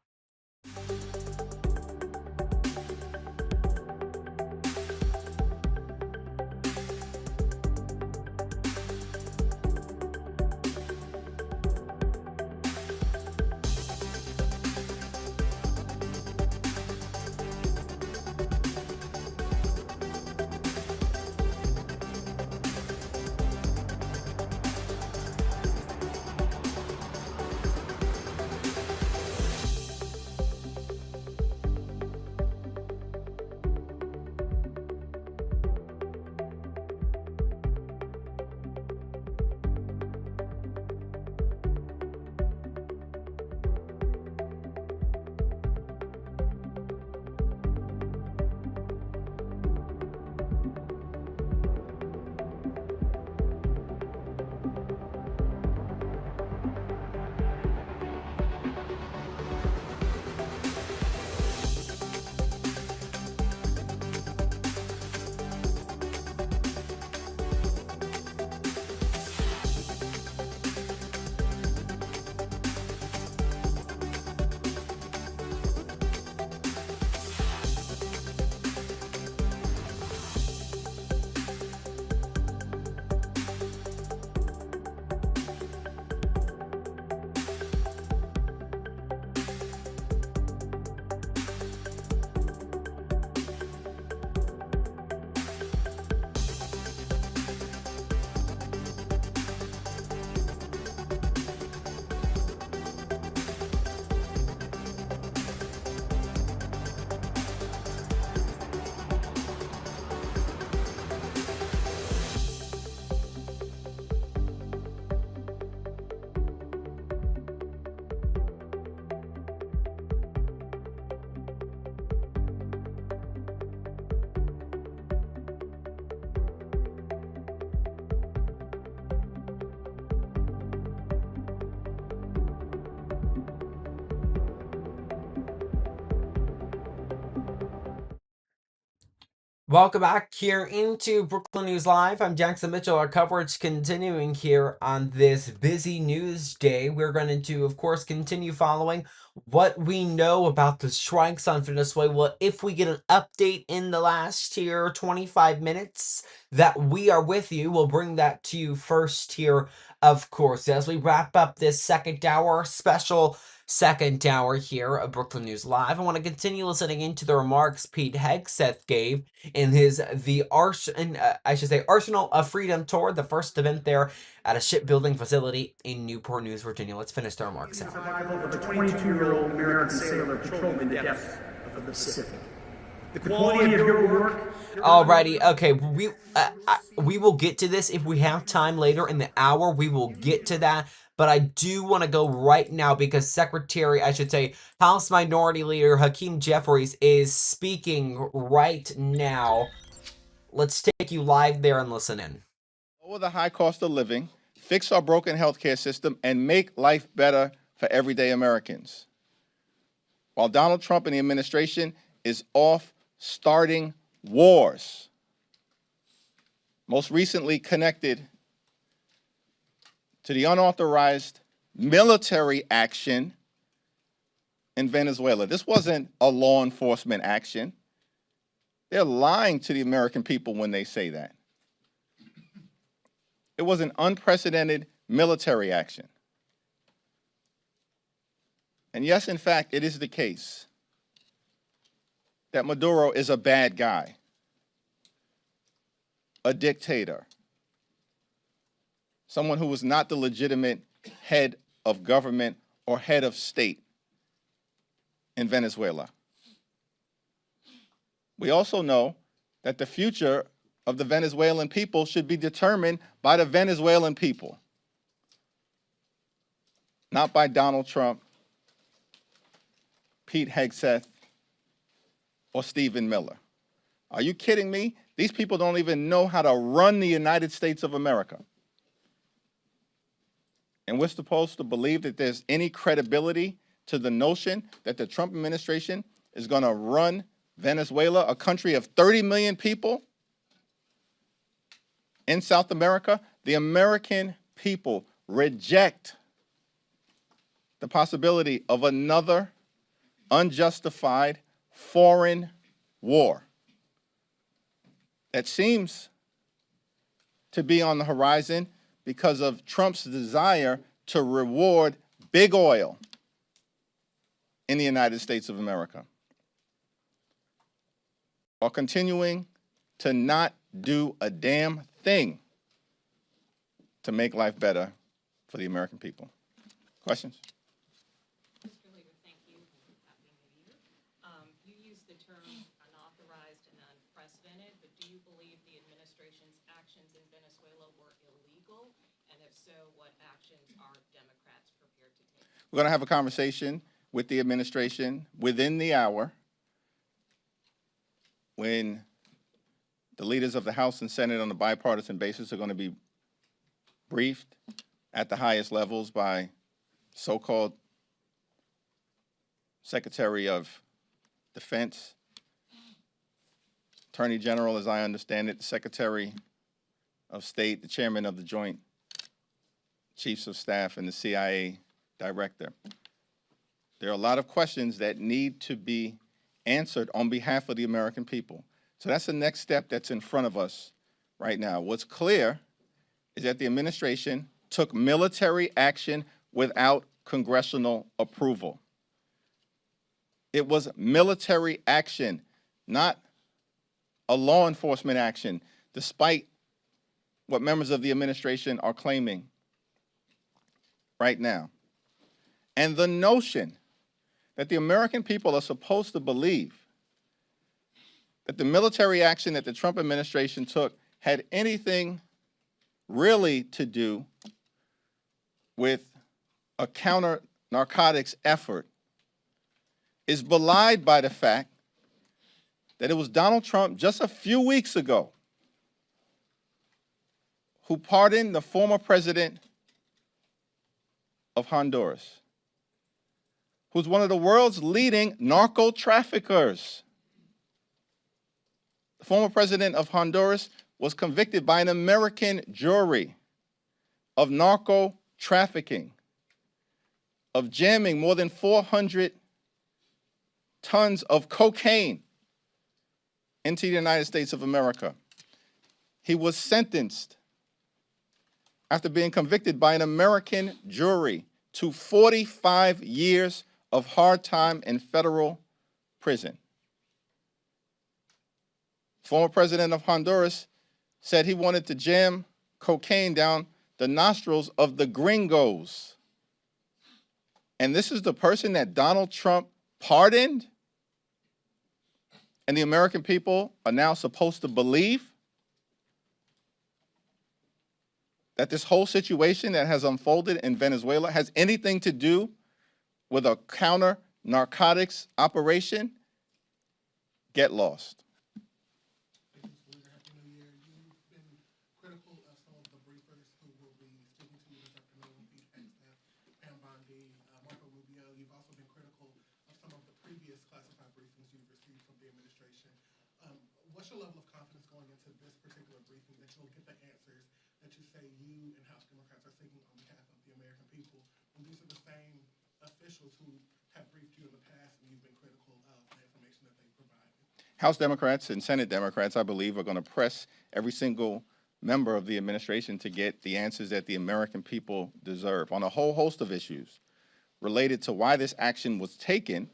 Welcome back here into Brooklyn News Live. I'm Jackson Mitchell. Our coverage continuing here on this busy news day. We're going to, of course, continue following what we know about the strikes on Venezuela. If we get an update in the last here 25 minutes that we are with you, we'll bring that to you first here, of course, as we wrap up this second hour special second hour here of Brooklyn News Live. I want to continue listening into the remarks Pete Hegseth gave in his Arsenal of Freedom tour, the first event there at a shipbuilding facility in Newport News, Virginia. Let's finish the remarks out. Survival of a 22-year-old American sailor patrolling the depths of the Pacific. The quality of your work. Alrighty, okay, we will get to this if we have time later in the hour. We will get to that. But I do want to go right now because House Minority Leader Hakeem Jeffries is speaking right now. Let's take you live there and listen in. Lower the high cost of living, fix our broken healthcare system, and make life better for everyday Americans. While Donald Trump and the administration is off starting wars, most recently connected to the unauthorized military action in Venezuela. This wasn't a law enforcement action. They're lying to the American people when they say that. It was an unprecedented military action. And yes, in fact, it is the case that Maduro is a bad guy, a dictator, someone who was not the legitimate head of government or head of state in Venezuela. We also know that the future of the Venezuelan people should be determined by the Venezuelan people, not by Donald Trump Pete Hegseth, or Stephen Miller. Are you kidding me? These people don't even know how to run the United States of America. And we're supposed to believe that there's any credibility to the notion that the Trump administration is going to run Venezuela, a country of 30 million people in South America? The American people reject the possibility of another unjustified foreign war that seems to be on the horizon because of Trump's desire to reward big oil in the United States of America, while continuing to not do a damn thing to make life better for the American people. Questions? Mr. Leader, thank you. Happy New Year. You used the term unauthorized and unprecedented, but do you believe the administration's actions in Venezuela were illegal? And if so, what actions are Democrats prepared to take? We're going to have a conversation with the administration within the hour when the leaders of the House and Senate on a bipartisan basis are going to be briefed at the highest levels by so-called Secretary of Defense, Attorney General, as I understand it, the Secretary of State, the Chairman of the Joint Chiefs of Staff, and the CIA Director. There are a lot of questions that need to be answered on behalf of the American people. So that's the next step that's in front of us right now. What's clear is that the administration took military action without congressional approval. It was military action, not a law enforcement action, despite what members of the administration are claiming right now. And the notion that the American people are supposed to believe that the military action that the Trump administration took had anything really to do with a counter-narcotics effort is belied by the fact that it was Donald Trump just a few weeks ago who pardoned the former president of Honduras, who's one of the world's leading narco traffickers. The former president of Honduras was convicted by an American jury of narco trafficking, of jamming more than 400 tons of cocaine into the United States of America. He was sentenced after being convicted by an American jury to 45 years of hard time in federal prison. Former president of Honduras said he wanted to jam cocaine down the nostrils of the gringos. And this is the person that Donald Trump pardoned? And the American people are now supposed to believe that this whole situation that has unfolded in Venezuela has anything to do with a counter-narcotics operation? Get lost. What's your level of confidence going into this particular briefing that you'll get the answers that you say you and House Democrats are seeking on behalf of the American people, when these are the same officials who have briefed you in the past and you've been critical of the information that they provided? House Democrats and Senate Democrats, I believe, are going to press every single member of the administration to get the answers that the American people deserve on a whole host of issues related to why this action was taken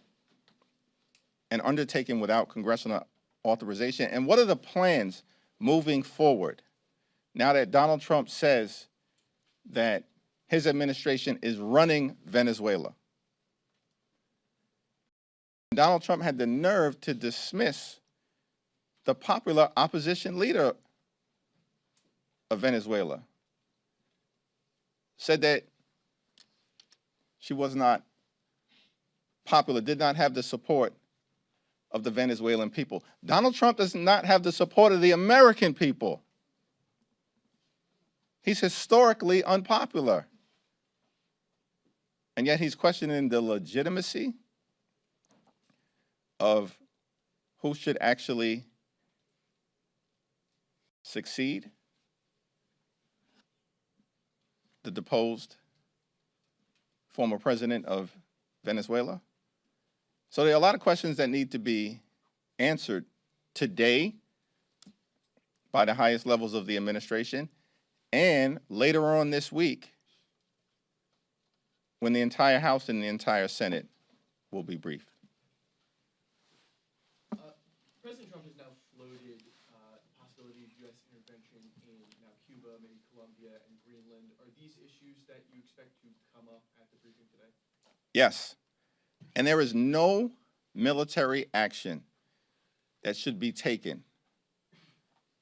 and undertaken without congressional authorization, and what are the plans moving forward now that Donald Trump says that his administration is running Venezuela. Donald Trump had the nerve to dismiss the popular opposition leader of Venezuela, said that she was not popular, did not have the support of the Venezuelan people. Donald Trump does not have the support of the American people. He's historically unpopular. And yet he's questioning the legitimacy of who should actually succeed the deposed former president of Venezuela. So there are a lot of questions that need to be answered today by the highest levels of the administration and later on this week when the entire House and the entire Senate will be briefed. President Trump has now floated the possibility of U.S. intervention in now Cuba, maybe Colombia, and Greenland. Are these issues that you expect to come up at the briefing today? Yes. And there is no military action that should be taken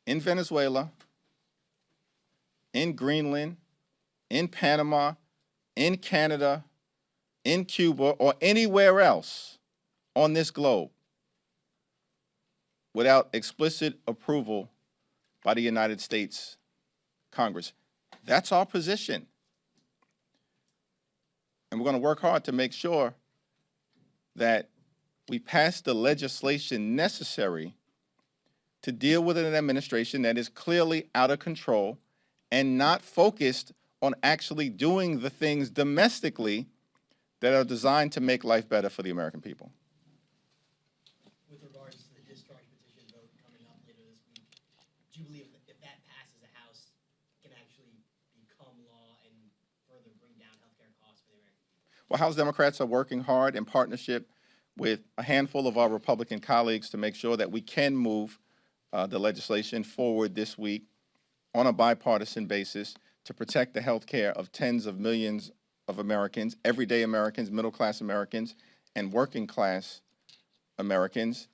in Venezuela, in Greenland, in Panama, in Canada, in Cuba, or anywhere else on this globe without explicit approval by the United States Congress. That's our position. And we're going to work hard to make sure that we pass the legislation necessary to deal with an administration that is clearly out of control and not focused on actually doing the things domestically that are designed to make life better for the American people. With regards to the discharge petition vote coming up later this week, do you believe that if that passes the House, it can actually become law and further bring down healthcare costs for the American people? Well, House Democrats are working hard in partnership with a handful of our Republican colleagues to make sure that we can move the legislation forward this week on a bipartisan basis to protect the health care of tens of millions of Americans, everyday Americans, middle-class Americans, and working-class Americans.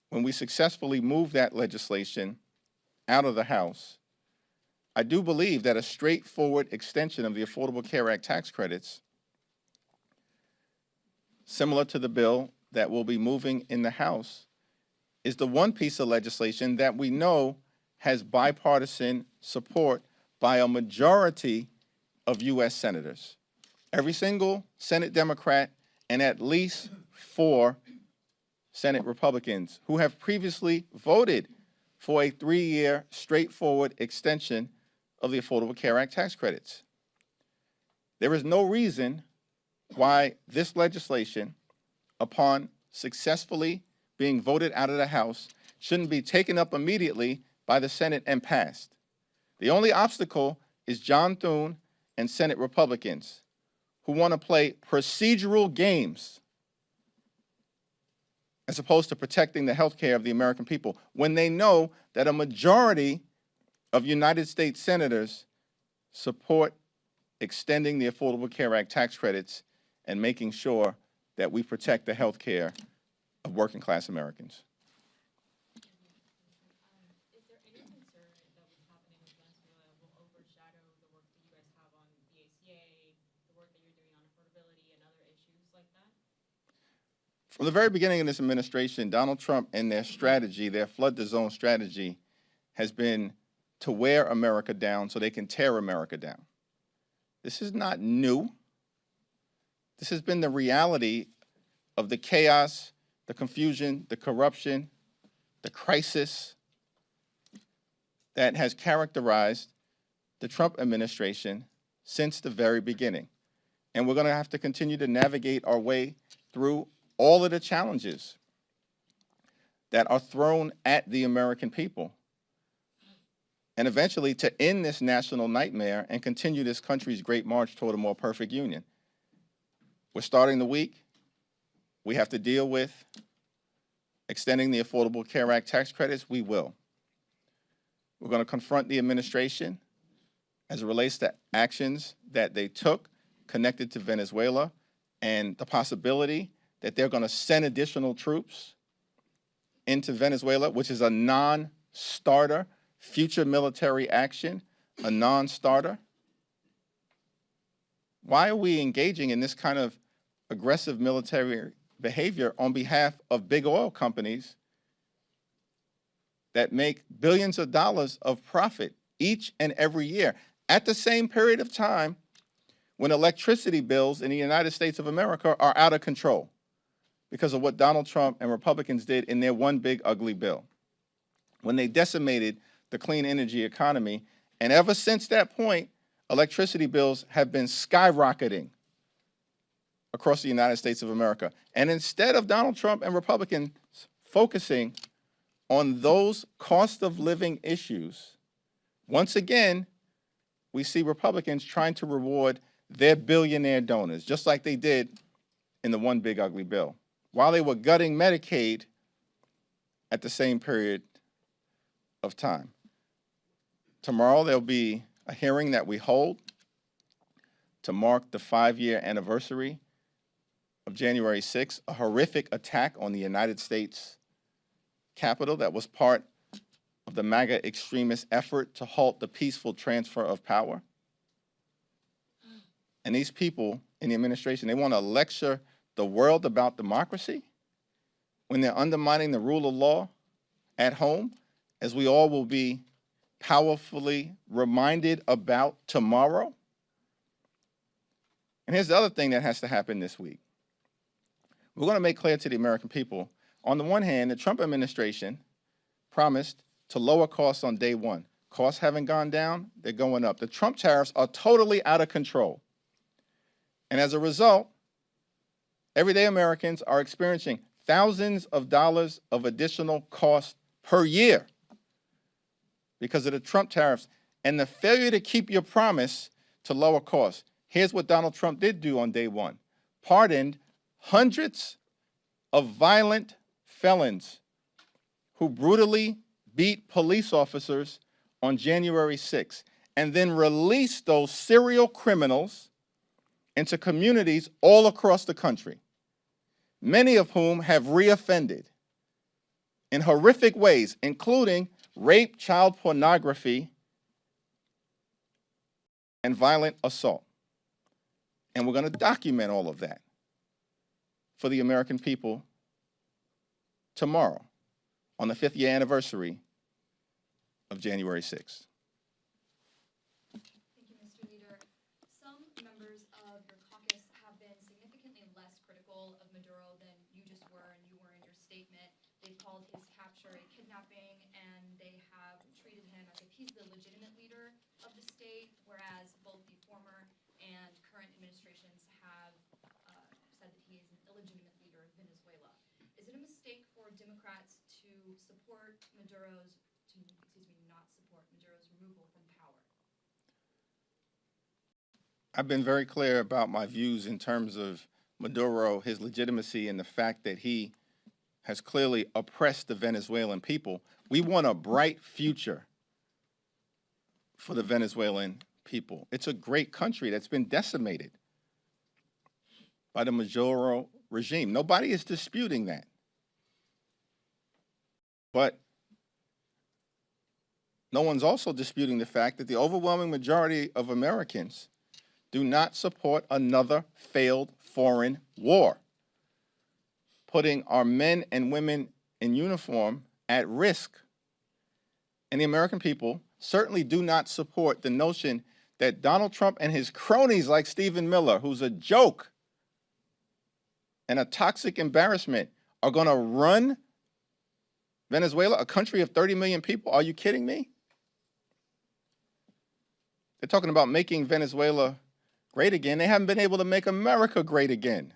When we successfully move that legislation out of the House, I do believe that a straightforward extension of the Affordable Care Act tax credits, similar to the bill that will be moving in the House, is the one piece of legislation that we know has bipartisan support by a majority of U.S. senators. Every single Senate Democrat and at least 4 Senate Republicans who have previously voted for a 3-year straightforward extension of the Affordable Care Act tax credits. There is no reason why this legislation, upon successfully being voted out of the House, shouldn't be taken up immediately by the Senate and passed. The only obstacle is John Thune and Senate Republicans who want to play procedural games as opposed to protecting the health care of the American people when they know that a majority of United States senators support extending the Affordable Care Act tax credits and making sure that we protect the health care of working class Americans. Is there any concern that what's happening with Venezuela will overshadow the work that you guys have on the ACA, the work that you're doing on affordability and other issues like that? From the very beginning of this administration, Donald Trump and their strategy, their flood the zone strategy, has been to wear America down so they can tear America down. This is not new. This has been the reality of the chaos, the confusion, the corruption, the crisis that has characterized the Trump administration since the very beginning. And we're going to have to continue to navigate our way through all of the challenges that are thrown at the American people, and eventually to end this national nightmare and continue this country's great march toward a more perfect union. We're starting the week. We have to deal with extending the Affordable Care Act tax credits. We will. We're going to confront the administration as it relates to actions that they took connected to Venezuela and the possibility that they're going to send additional troops into Venezuela, which is a non-starter, future military action, a non-starter. Why are we engaging in this kind of aggressive military behavior on behalf of big oil companies that make billions of dollars of profit each and every year at the same period of time when electricity bills in the United States of America are out of control because of what Donald Trump and Republicans did in their one big ugly bill, when they decimated the clean energy economy. And ever since that point, electricity bills have been skyrocketing across the United States of America. And instead of Donald Trump and Republicans focusing on those cost of living issues, once again, we see Republicans trying to reward their billionaire donors, just like they did in the one big ugly bill, while they were gutting Medicaid at the same period of time. Tomorrow, there'll be a hearing that we hold to mark the 5-year anniversary of January 6th, a horrific attack on the United States Capitol that was part of the MAGA extremist effort to halt the peaceful transfer of power. And these people in the administration, they want to lecture the world about democracy when they're undermining the rule of law at home, as we all will be powerfully reminded about tomorrow. And here's the other thing that has to happen this week. We're going to make clear to the American people, on the one hand, the Trump administration promised to lower costs on day one. Costs haven't gone down, they're going up. The Trump tariffs are totally out of control. And as a result, everyday Americans are experiencing thousands of dollars of additional costs per year because of the Trump tariffs and the failure to keep your promise to lower costs. Here's what Donald Trump did do on day one: pardoned hundreds of violent felons who brutally beat police officers on January 6th, and then released those serial criminals into communities all across the country, many of whom have reoffended in horrific ways, including rape, child pornography, and violent assault. And we're going to document all of that for the American people tomorrow on the 5th year anniversary of January 6th. Thank you, Mr. Leader. Some members of your caucus have been significantly less critical of Maduro than you just were, and you were in your statement. They've called his capture a kidnapping, and they have treated him as if he's the legitimate leader of the state, whereas both the former and current administrations have said that he is an illegitimate leader of Venezuela. Is it a mistake for Democrats to support Maduro's, not support Maduro's removal from power? I've been very clear about my views in terms of Maduro, his legitimacy, and the fact that he has clearly oppressed the Venezuelan people. We want a bright future for the Venezuelan people. It's a great country that's been decimated by the Maduro regime. Nobody is disputing that. But no one's also disputing the fact that the overwhelming majority of Americans do not support another failed foreign war, putting our men and women in uniform at risk. And the American people certainly do not support the notion that Donald Trump and his cronies like Stephen Miller, who's a joke and a toxic embarrassment, are going to run Venezuela, a country of 30 million people. Are you kidding me? They're talking about making Venezuela great again. They haven't been able to make America great again.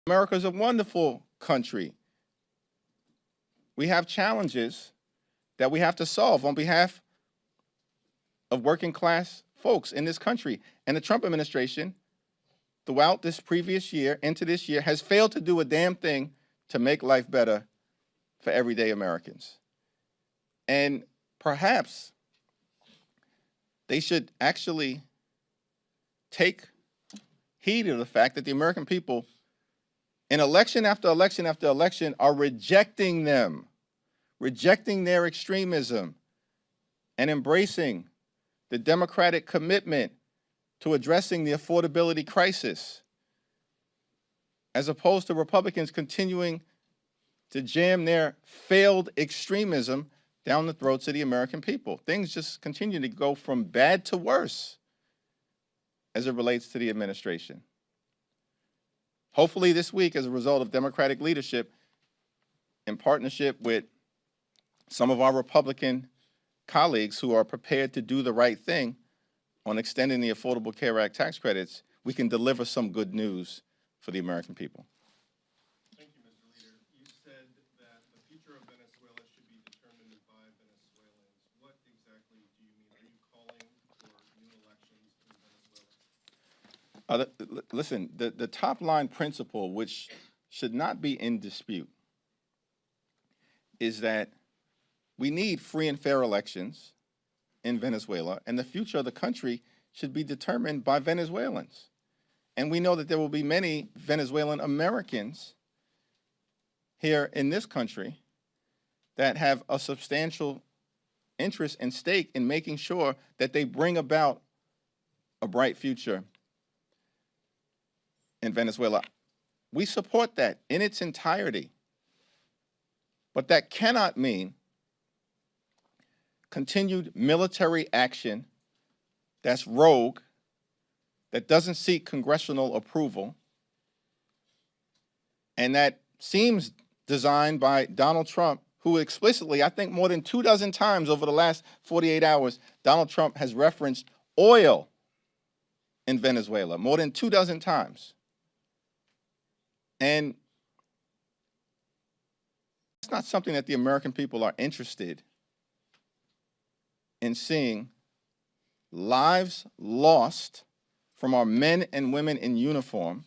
America's a wonderful country. We have challenges that we have to solve on behalf of working class folks in this country. And the Trump administration, throughout this previous year, into this year, has failed to do a damn thing to make life better for everyday Americans. And perhaps they should actually take heed of the fact that the American people, in election after election after election, are rejecting them, rejecting their extremism, and embracing the democratic commitment to addressing the affordability crisis, as opposed to Republicans continuing to jam their failed extremism down the throats of the American people. Things just continue to go from bad to worse as it relates to the administration. Hopefully this week, as a result of Democratic leadership, in partnership with some of our Republican colleagues who are prepared to do the right thing on extending the Affordable Care Act tax credits, we can deliver some good news for the American people. Thank you, Mr. Leader. You said that the future of Venezuela should be determined by Venezuelans. What exactly do you mean? Are you calling for new elections in Venezuela? Listen, the top line principle, which should not be in dispute, is that we need free and fair elections in Venezuela, and the future of the country should be determined by Venezuelans. And we know that there will be many Venezuelan Americans here in this country that have a substantial interest and stake in making sure that they bring about a bright future in Venezuela. We support that in its entirety. But that cannot mean continued military action that's rogue, that doesn't seek congressional approval, and that seems designed by Donald Trump, who explicitly, I think more than 24 times over the last 48 hours, Donald Trump has referenced oil in Venezuela, more than 24 times. And it's not something that the American people are interested in seeing. Lives lost from our men and women in uniform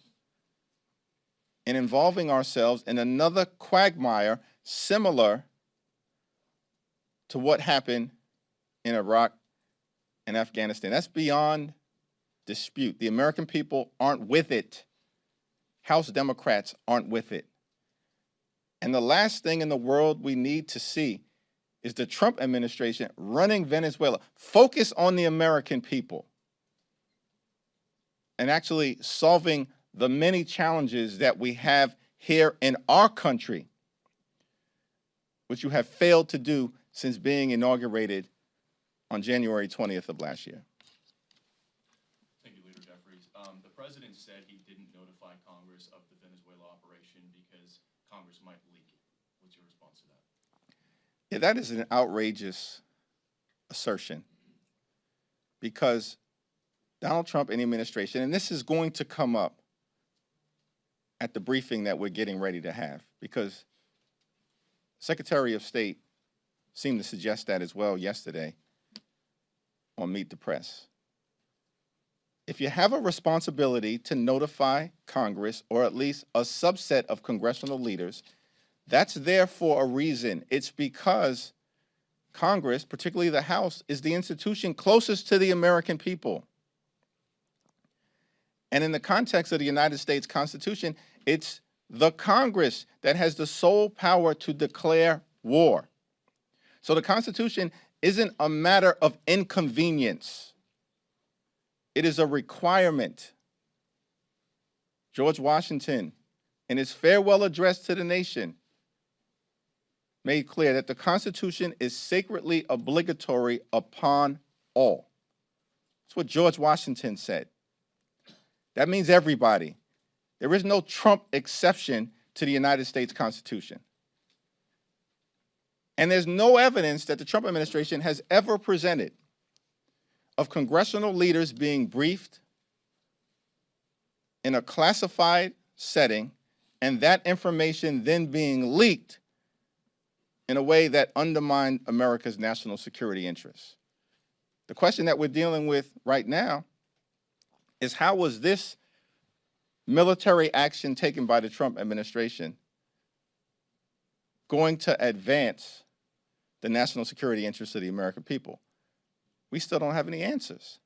and involving ourselves in another quagmire similar to what happened in Iraq and Afghanistan. That's beyond dispute. The American people aren't with it. House Democrats aren't with it. And the last thing in the world we need to see is the Trump administration running Venezuela. Focus on the American people and actually solving the many challenges that we have here in our country, which you have failed to do since being inaugurated on January 20th of last year. Thank you, Leader Jeffries. The president said he didn't notify Congress of the Venezuela operation because Congress might leak it. What's your response to that? Yeah, that is an outrageous assertion because Donald Trump and the administration, and this is going to come up at the briefing that we're getting ready to have, because Secretary of State seemed to suggest that as well yesterday on Meet the Press. If you have a responsibility to notify Congress, or at least a subset of congressional leaders, that's there for a reason. It's because Congress, particularly the House, is the institution closest to the American people. And in the context of the United States Constitution, it's the Congress that has the sole power to declare war. So the Constitution isn't a matter of inconvenience. It is a requirement. George Washington, in his farewell address to the nation, made clear that the Constitution is sacredly obligatory upon all. That's what George Washington said. That means everybody. There is no Trump exception to the United States Constitution. And there's no evidence that the Trump administration has ever presented of congressional leaders being briefed in a classified setting and that information then being leaked in a way that undermined America's national security interests. The question that we're dealing with right now is, how was this military action taken by the Trump administration going to advance the national security interests of the American people? We still don't have any answers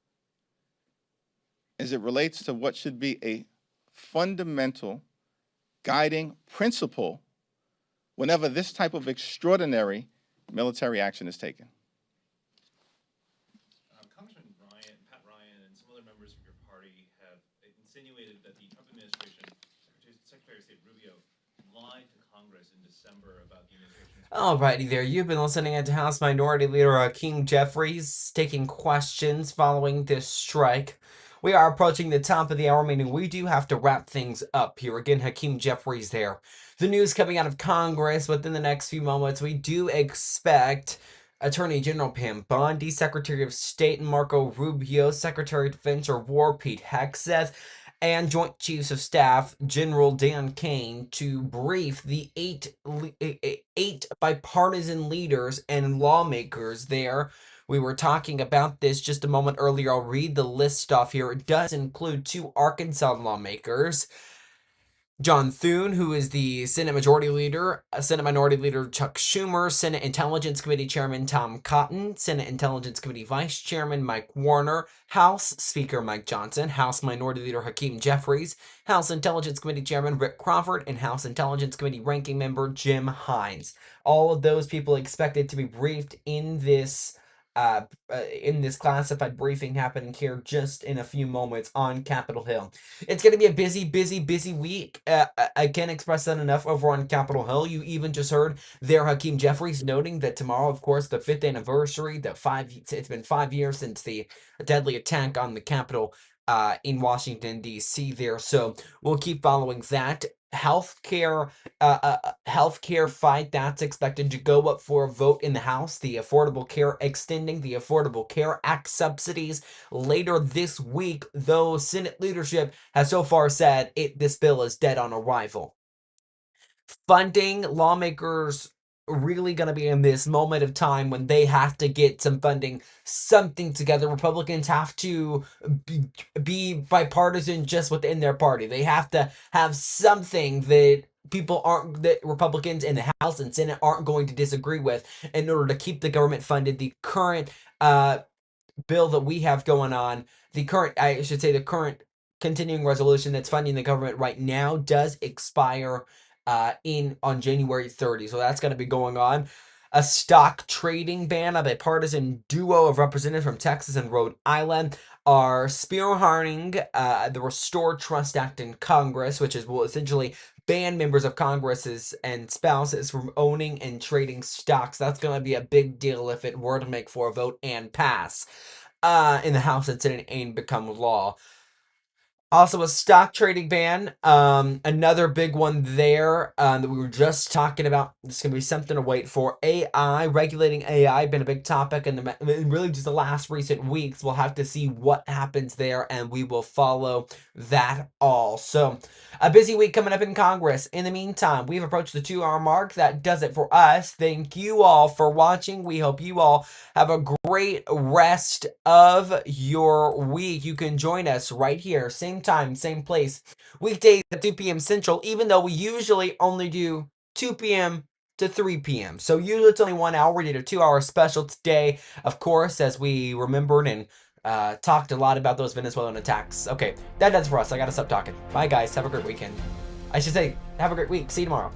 as it relates to what should be a fundamental guiding principle whenever this type of extraordinary military action is taken. Congressman Pat Ryan, and some other members of your Alrighty there, you've been listening to House Minority Leader Hakeem Jeffries taking questions following this strike. We are approaching the top of the hour, meaning we do have to wrap things up here. Again, Hakeem Jeffries there. The news coming out of Congress within the next few moments, we do expect Attorney General Pam Bondi, Secretary of State Marco Rubio, Secretary of Defense or War Pete Hegseth, and Joint Chiefs of Staff General Dan Kane to brief the eight bipartisan leaders and lawmakers there. We were talking about this just a moment earlier. I'll read the list off here. It does include 2 Arkansas lawmakers, John Thune, who is the Senate Majority Leader, Senate Minority Leader Chuck Schumer, Senate Intelligence Committee Chairman Tom Cotton, Senate Intelligence Committee Vice Chairman Mike Warner, House Speaker Mike Johnson, House Minority Leader Hakeem Jeffries, House Intelligence Committee Chairman Rick Crawford, and House Intelligence Committee Ranking Member Jim Hines. All of those people expected to be briefed in this classified briefing happening here just in a few moments on Capitol Hill. It's going to be a busy week. I can't express that enough over on Capitol Hill. You even just heard there Hakeem Jeffries noting that tomorrow, of course, the 5th anniversary, it's been 5 years since the deadly attack on the Capitol in Washington, D.C. there. So we'll keep following that. Healthcare fight that's expected to go up for a vote in the House. The Affordable Care extending the Affordable Care Act subsidies later this week, though Senate leadership has so far said this bill is dead on arrival. Funding, lawmakers really going to be in this moment of time when they have to get something together. Republicans have to be bipartisan just within their party. They have to have something that Republicans in the House and Senate aren't going to disagree with in order to keep the government funded. The current bill that we have going on, the current continuing resolution that's funding the government right now does expire on January 30. So that's going to be going on. A stock trading ban. A bipartisan duo of representatives from Texas and Rhode Island are spearheading the Restore Trust Act in Congress, which will essentially ban members of Congress and spouses from owning and trading stocks. That's going to be a big deal if it were to make for a vote and pass in the House and Senate and become law. Also, a stock trading ban. Another big one there that we were just talking about. This is going to be something to wait for. AI, regulating AI, been a big topic in really just the last recent weeks. We'll have to see what happens there, and we will follow that all. So, a busy week coming up in Congress. In the meantime, we've approached the 2-hour mark. That does it for us. Thank you all for watching. We hope you all have a great rest of your week. You can join us right here, same time, same place, weekdays at 2 p.m. Central, even though we usually only do 2 p.m. to 3 p.m. So usually it's only 1 hour. We did a 2-hour special today, of course, as we remembered and talked a lot about those Venezuelan attacks. Okay, that does it for us. I gotta stop talking. Bye, guys. Have a great weekend. I should say, have a great week. See you tomorrow.